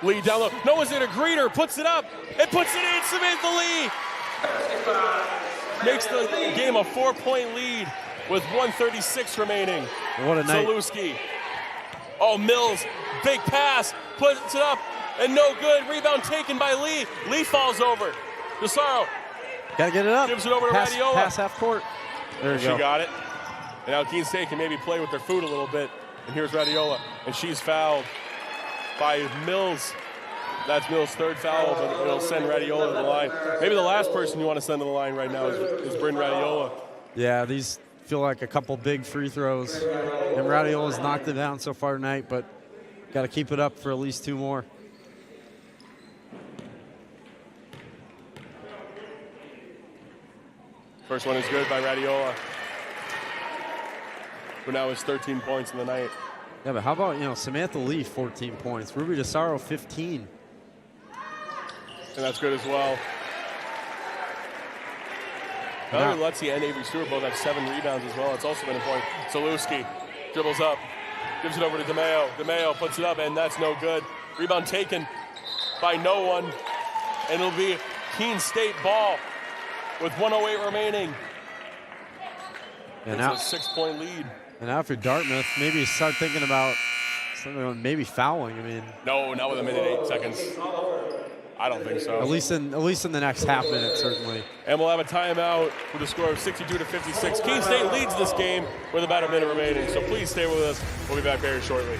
Lee down low. No one's there to greet her. Puts it up. And puts it in. Samantha Lee makes the game a 4-point lead with 1:36 remaining. What a night. Zalewski. Oh, Mills. Big pass. Puts it up. And no good. Rebound taken by Lee. Lee falls over. Desaro. Got to get it up. Gives it over to Radiola. Pass half court. There you go. She got it. And now Keene State can maybe play with their food a little bit. And here's Radiola. And she's fouled by Mills. That's Mills' third foul, but it'll send Radiola to the line. Maybe the last person you want to send to the line right now is Bryn Radiola. Yeah, these feel like a couple big free throws. And Radiola's knocked it down so far tonight, but got to keep it up for at least 2 more. First one is good by Radiola, who now has 13 points in the night. Yeah, but how about, Samantha Lee, 14 points. Ruby DeSaro, 15. And that's good as well. Valerie Lutzy and Avery Stewart both have 7 rebounds as well. It's also been important. Zalewski dribbles up, gives it over to DeMeo. DeMeo puts it up, and that's no good. Rebound taken by no one. And it'll be Keene State ball with 1:08 remaining. And it's a 6-point lead. And now for Dartmouth, maybe start thinking about maybe fouling. I mean, no, not with 1:08. I don't think so. At least in the next half minute, certainly. And we'll have a timeout with a score of 62-56. Keene State leads this game with about a minute remaining. So please stay with us. We'll be back very shortly.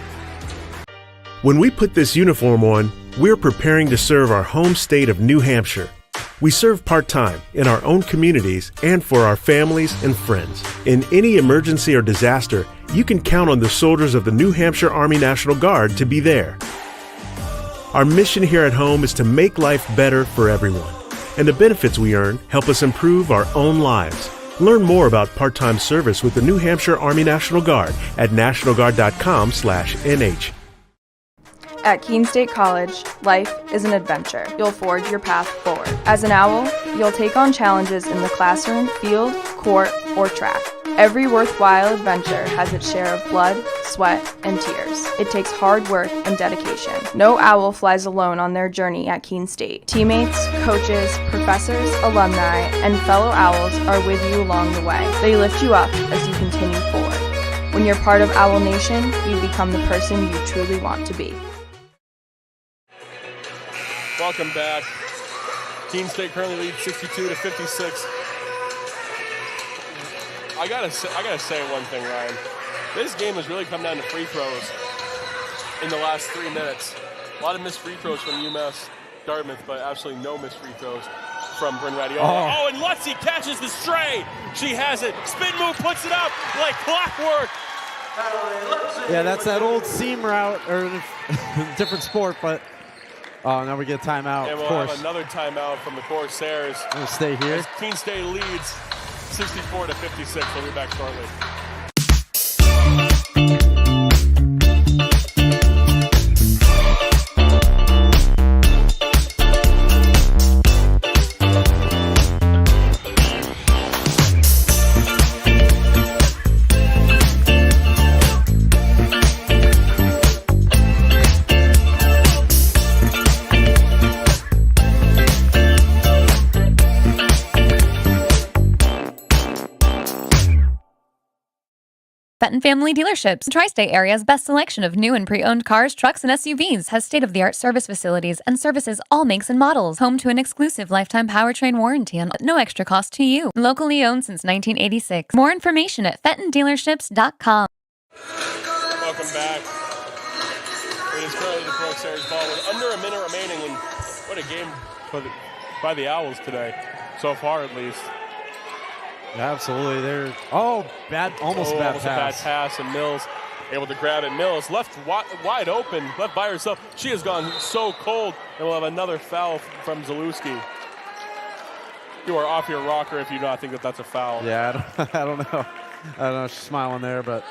When we put this uniform on, we're preparing to serve our home state of New Hampshire. We serve part-time in our own communities and for our families and friends. In any emergency or disaster, you can count on the soldiers of the New Hampshire Army National Guard to be there. Our mission here at home is to make life better for everyone, and the benefits we earn help us improve our own lives. Learn more about part-time service with the New Hampshire Army National Guard at nationalguard.com/NH. At Keene State College, life is an adventure. You'll forge your path forward. As an owl, you'll take on challenges in the classroom, field, court, or track. Every worthwhile adventure has its share of blood, sweat, and tears. It takes hard work and dedication. No owl flies alone on their journey at Keene State. Teammates, coaches, professors, alumni, and fellow owls are with you along the way. They lift you up as you continue forward. When you're part of Owl Nation, you become the person you truly want to be. Welcome back. Keene State currently leads 62-56. I gotta say one thing, Ryan. This game has really come down to free throws in the last 3 minutes. A lot of missed free throws from UMass-Dartmouth, but absolutely no missed free throws from Bryn Radiola. Oh, and Lutzy catches the stray. She has it. Spin move, puts it up like clockwork. Yeah, that's that old seam route, or different sport, but now we get a timeout. And we'll have another timeout from the Corsairs. We'll stay here. As Keene State leads 64-56. We'll be back shortly. Fenton Family Dealerships, Tri-State area's best selection of new and pre-owned cars, trucks, and SUVs, has state-of-the-art service facilities and services all makes and models. Home to an exclusive lifetime powertrain warranty and no extra cost to you. Locally owned since 1986. More information at fentondealerships.com. Welcome back. It is currently the Corsairs ball with under a minute remaining, and what a game by the Owls today, so far at least. Yeah, absolutely. They're bad pass, and Mills able to grab it. Mills left wide open, left by herself. She has gone so cold, and we'll have another foul from Zalewski. You are off your rocker if you do not think that that's a foul. Yeah, I don't know. She's smiling there, but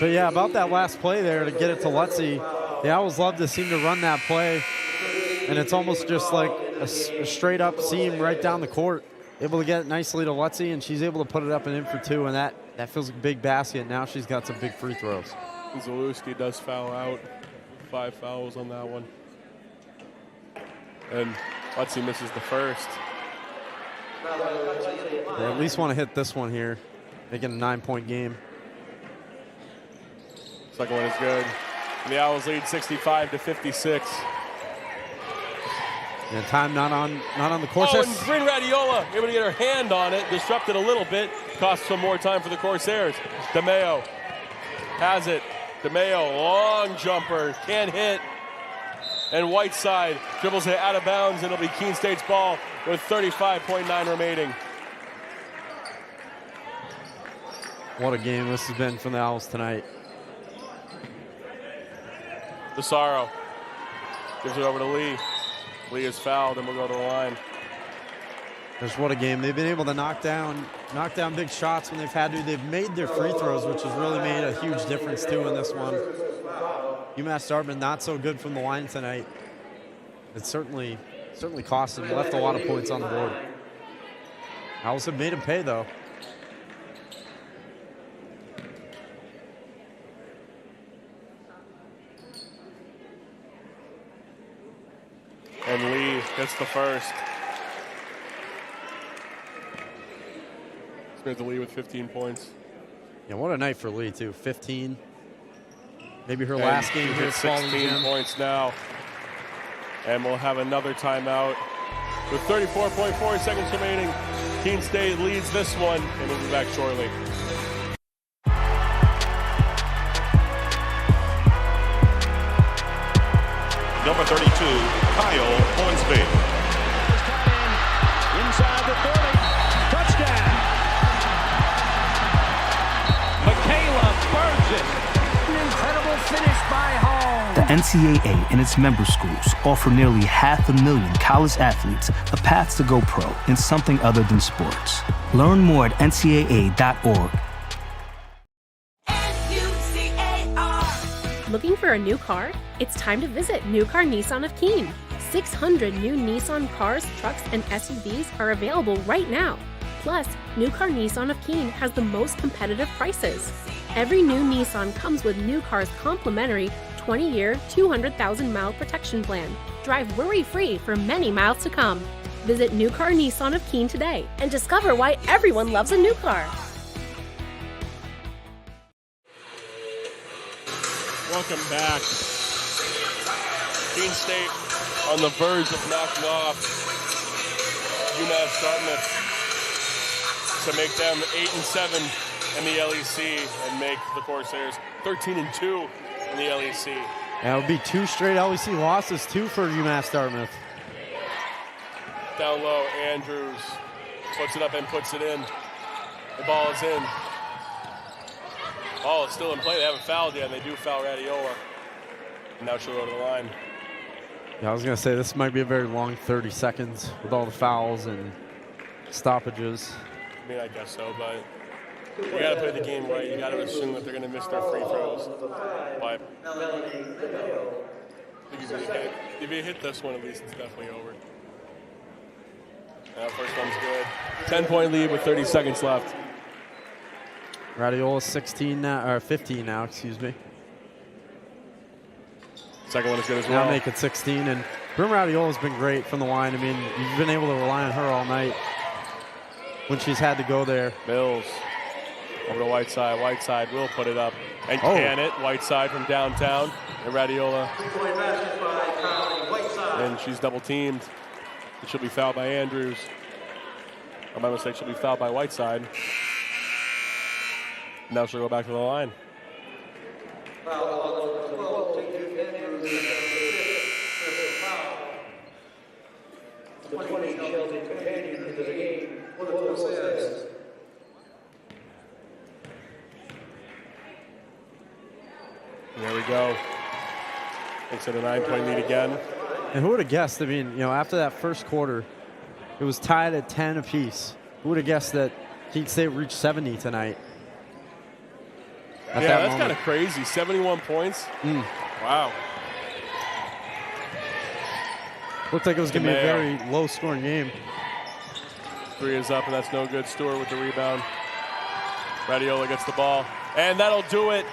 yeah, about that last play there to get it to Lutzy. The Owls love to seem to run that play, and it's almost just like a straight up seam right down the court. Able to get it nicely to Lutzy, and she's able to put it up and in for 2, and that feels like a big basket. Now she's got some big free throws. Zalewski does foul out. 5 fouls on that one. And Lutzy misses the first. They at least want to hit this one here, make it a 9-point game. Second one is good. And the Owls lead 65-56. And time not on the Corsairs. Oh, and Bryn Radiola able to get her hand on it, disrupted a little bit, cost some more time for the Corsairs. DeMeo has it. DeMeo, long jumper, can't hit. and Whiteside dribbles it out of bounds, and it'll be Keene State's ball with 35.9 remaining. What a game this has been from the Owls tonight. DeSaro gives it over to Lee. Lee is fouled, and we'll go to the line. Just what a game. They've been able to knock down big shots when they've had to. They've made their free throws, which has really made a huge difference too in this one. UMass-Dartmouth not so good from the line tonight. It certainly cost them. Left a lot of points on the board. Owls have made them pay though. And Lee gets the first. Spared the lead with 15 points. Yeah, what a night for Lee too. 15. Maybe her last game here at 16 points now. And we'll have another timeout with 34.4 seconds remaining. Keene State leads this one, and we'll be back shortly. Number 32, Kyle Hornsby. Inside the 30, touchdown. Michaela Burgess. An incredible finish by Hall. The NCAA and its member schools offer nearly 500,000 college athletes a path to go pro in something other than sports. Learn more at ncaa.org. Looking for a new car? It's time to visit New Car Nissan of Keene. 600 new Nissan cars, trucks, and SUVs are available right now. Plus, New Car Nissan of Keene has the most competitive prices. Every new Nissan comes with New Car's complimentary 20-year, 200,000-mile protection plan. Drive worry-free for many miles to come. Visit New Car Nissan of Keene today and discover why everyone loves a new car. Welcome back. Keene State on the verge of knocking off UMass-Dartmouth to make them 8-7 in the LEC and make the Corsairs 13-2 in the LEC. That would be 2 straight LEC losses too for UMass-Dartmouth. Down low, Andrews puts it up and puts it in. The ball is in. Ball is still in play. They haven't fouled yet, and they do foul Radiola. And now she'll go to the line. Yeah, I was going to say this might be a very long 30 seconds with all the fouls and stoppages. I mean, I guess so, but you got to play the game right. You got to assume that they're going to miss their free throws. But if you hit this one, at least it's definitely over. First one's good. 10-point lead with 30 seconds left. Radiola 16 now, or 15 now, excuse me. Second one is good as well. Now make it 16, and Brim Radiola's been great from the line. I mean, you've been able to rely on her all night when she's had to go there. Mills over to Whiteside. Whiteside will put it up and can it. Whiteside from downtown, and Radiola. And she's double teamed. She'll be fouled by Andrews. Or my mistake, she'll be fouled by Whiteside. Now she'll go back to the line. There we go. Makes it a 9-point lead again. And who would have guessed? I mean, you know, after that first quarter, it was tied at 10 apiece. Who would have guessed that Keene State reached 70 tonight? Yeah, that's kind of crazy. 71 points. Wow. Looked like it was going to be a very low-scoring game. 3 is up, and that's no good. Stewart with the rebound. Radiola gets the ball, and that'll do it.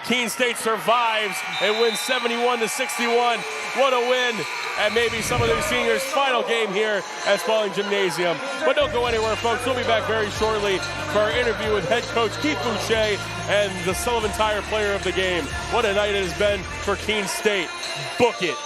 Keene State survives and wins 71-61. What a win, and maybe some of their seniors' final game here at Spalding Gymnasium. But don't go anywhere, folks. We'll be back very shortly for our interview with head coach Keith Boucher and the Sullivan Tire player of the game. What a night it has been for Keene State. Book it.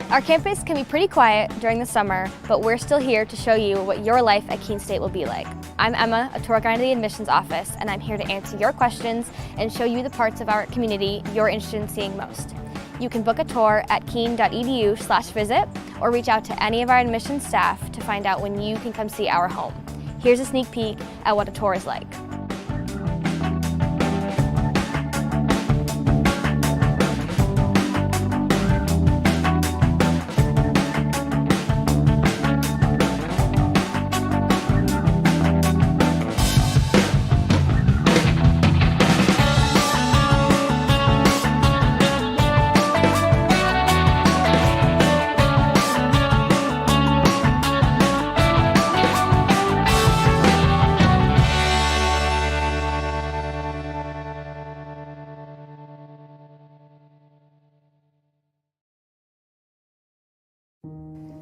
Our campus can be pretty quiet during the summer, but we're still here to show you what your life at Keene State will be like. I'm Emma, a tour guide of the admissions office, and I'm here to answer your questions and show you the parts of our community you're interested in seeing most. You can book a tour at keene.edu/visit or reach out to any of our admissions staff to find out when you can come see our home. Here's a sneak peek at what a tour is like.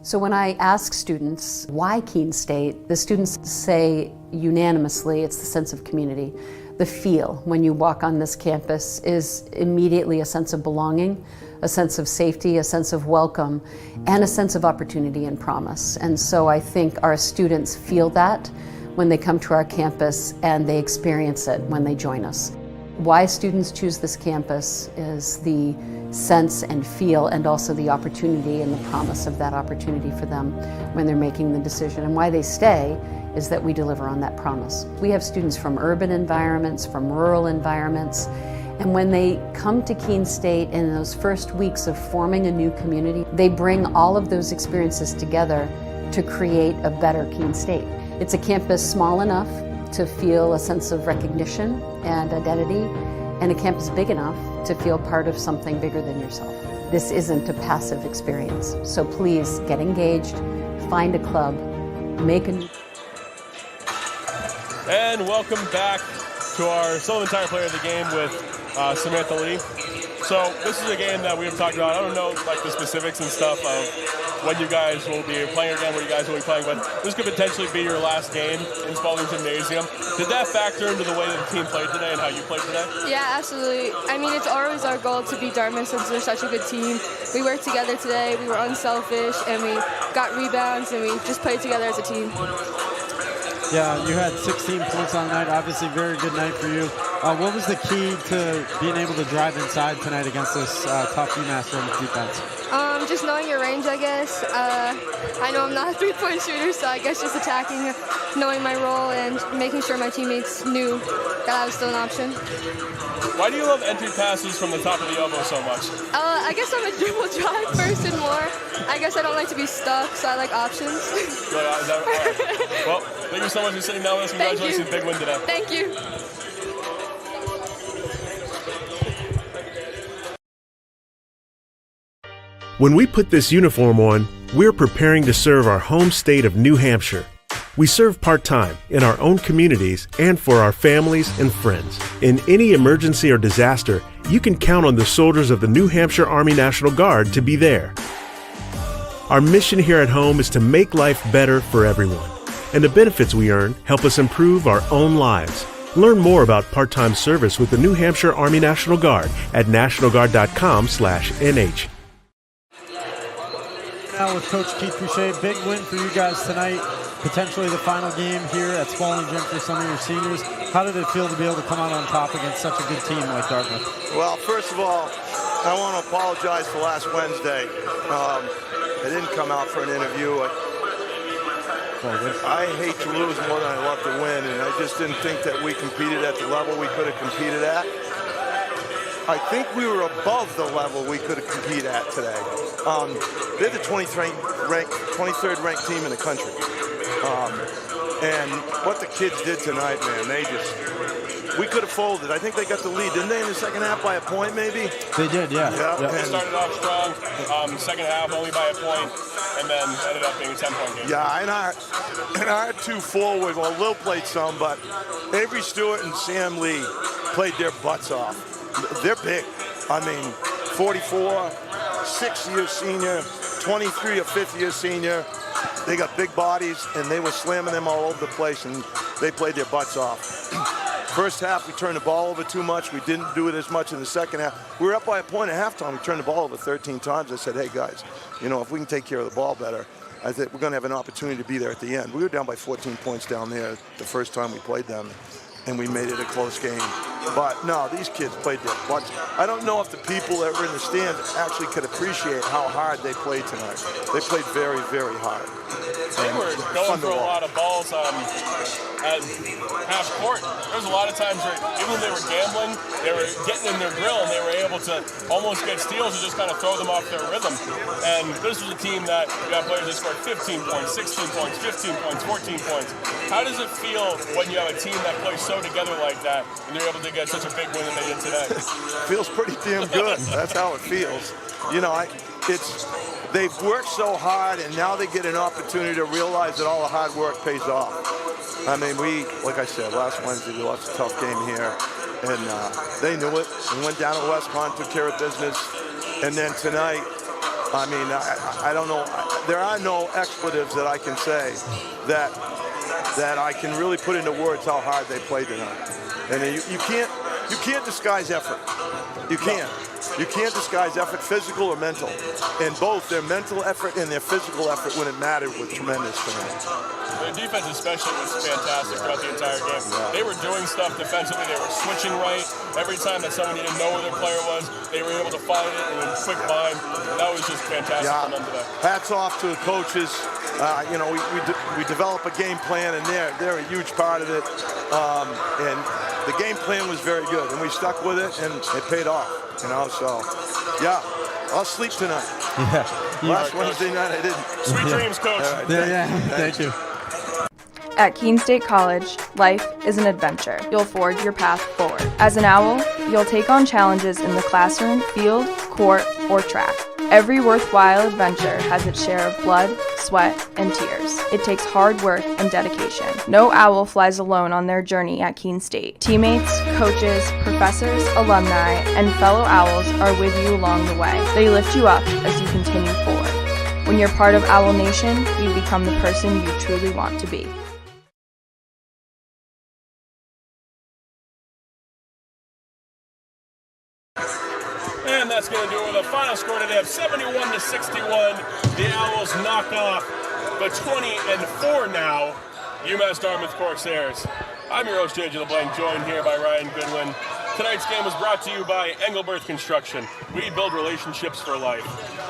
So when I ask students why Keene State, the students say unanimously it's the sense of community. The feel when you walk on this campus is immediately a sense of belonging, a sense of safety, a sense of welcome, and a sense of opportunity and promise. And so I think our students feel that when they come to our campus, and they experience it when they join us. Why students choose this campus is the sense and feel, and also the opportunity and the promise of that opportunity for them when they're making the decision. And why they stay is that we deliver on that promise. We have students from urban environments, from rural environments, and when they come to Keene State in those first weeks of forming a new community, they bring all of those experiences together to create a better Keene State. It's a campus small enough to feel a sense of recognition and identity, and a campus big enough to feel part of something bigger than yourself. This isn't a passive experience, so please get engaged, find a club, make a new... And welcome back to our Sullivan Tire Player of the Game with Samantha Lee. So this is a game that we have talked about. I don't know like the specifics and stuff of when you guys will be playing again, when you guys will be playing, but this could potentially be your last game in Spalding Gymnasium. Did that factor into the way that the team played today and how you played today? Yeah, absolutely. I mean, it's always our goal to beat Dartmouth since they're such a good team. We worked together today, we were unselfish, and we got rebounds, and we just played together as a team. Yeah, you had 16 points on the night. Obviously, very good night for you. What was the key to being able to drive inside tonight against this tough UMass-Dartmouth defense? Just knowing your range, I guess. I know I'm not a three-point shooter, so I guess just attacking, knowing my role, and making sure my teammates knew that I was still an option. Why do you love entry passes from the top of the elbow so much? I guess I'm a dribble drive person more. I guess I don't like to be stuck, so I like options. Is that, all right. Well, thank you so much for sitting down with us. Congratulations, big win today. Thank you. When we put this uniform on, we're preparing to serve our home state of New Hampshire. We serve part-time in our own communities and for our families and friends. In any emergency or disaster, you can count on the soldiers of the New Hampshire Army National Guard to be there. Our mission here at home is to make life better for everyone, and the benefits we earn help us improve our own lives. Learn more about part-time service with the New Hampshire Army National Guard at nationalguard.com/NH. Now with Coach Keith Boucher, big win for you guys tonight. Potentially the final game here at Spalding Gym for some of your seniors. How did it feel to be able to come out on top against such a good team like Dartmouth? Well, first of all, I want to apologize for last Wednesday. I didn't come out for an interview. I hate to lose more than I love to win, and I just didn't think that we competed at the level we could have competed at. I think we were above the level we could have competed at today. They're the 23rd ranked team in the country. And what the kids did tonight, man, we could have folded. I think they got the lead, didn't they, in the second half by a point, maybe? They did, yeah. They started off strong, second half only by a point, and then ended up being a 10-point game. Yeah, and our two forward, well, Lil played some, but Avery Stewart and Sam Lee played their butts off. They're big. I mean, 44, 6-year senior, 23, a 5th-year senior. They got big bodies, and they were slamming them all over the place, and they played their butts off. First half, we turned the ball over too much. We didn't do it as much in the second half. We were up by a point at halftime. We turned the ball over 13 times. I said, hey, guys, if we can take care of the ball better, I think we're going to have an opportunity to be there at the end. We were down by 14 points down there the first time we played them, and we made it a close game. But no, these kids played their butts. I don't know if the people that were in the stands actually could appreciate how hard they played tonight. They played very, very hard. They were going for a lot of balls at half court. There was a lot of times where even when they were gambling, they were getting in their grill and they were able to almost get steals and just kind of throw them off their rhythm. And this was a team that you got players that scored 15 points, 16 points, 15 points, 14 points. How does it feel when you have a team that plays so together like that and they're able to get such a big win that they did today? Feels pretty damn good. That's how it feels. You know, they've worked so hard, and now they get an opportunity to realize that all the hard work pays off. I mean, like I said, last Wednesday we lost a tough game here, and they knew it. We went down to Westmont, took care of business, and then tonight, I mean, I don't know. There are no expletives that I can say that I can really put into words how hard they played tonight. And you can't disguise effort. You can't. You can't disguise effort, physical or mental. And both their mental effort and their physical effort, when it mattered, was tremendous tonight. Their defense especially was fantastic throughout the entire game. Yeah. They were doing stuff defensively. They were switching right. Every time that someone didn't know where their player was, they were able to find it in a quick bind. And that was just fantastic from them today. Hats off to the coaches. You know, we develop a game plan, and they're a huge part of it. And the game plan was very good, and we stuck with it, and it paid off. You know, so yeah, I'll sleep tonight. Yeah. Last Wednesday night I didn't. Sweet dreams, Coach. Right, thank you. At Keene State College, life is an adventure. You'll forge your path forward. As an owl, you'll take on challenges in the classroom, field, court, or track. Every worthwhile adventure has its share of blood, sweat, and tears. It takes hard work and dedication. No owl flies alone on their journey at Keene State. Teammates, coaches, professors, alumni, and fellow owls are with you along the way. They lift you up as you continue forward. When you're part of Owl Nation, you become the person you truly want to be. And that's going to do it with a final score today of 71-61. The Owls knock off the 20-4 now UMass-Dartmouth Corsairs. I'm your host, JJ LeBlanc, joined here by Ryan Goodwin. Tonight's game was brought to you by Engelberth Construction. We build relationships for life,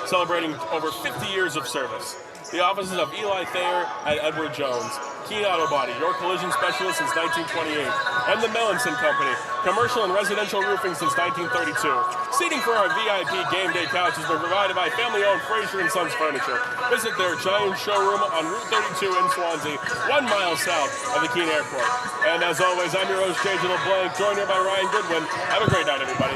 celebrating over 50 years of service. The offices of Eli Thayer and Edward Jones. Keene Auto Body, your collision specialist since 1928. And the Melanson Company, commercial and residential roofing since 1932. Seating for our VIP game day couch has been provided by family-owned Fraser & Sons Furniture. Visit their giant showroom on Route 32 in Swansea, 1 mile south of the Keene Airport. And as always, I'm your host, JJ LeBlanc, joined here by Ryan Goodwin. Have a great night, everybody.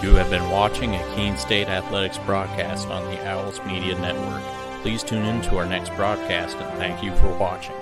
You have been watching a Keene State Athletics broadcast on the Owls Media Network. Please tune in to our next broadcast, and thank you for watching.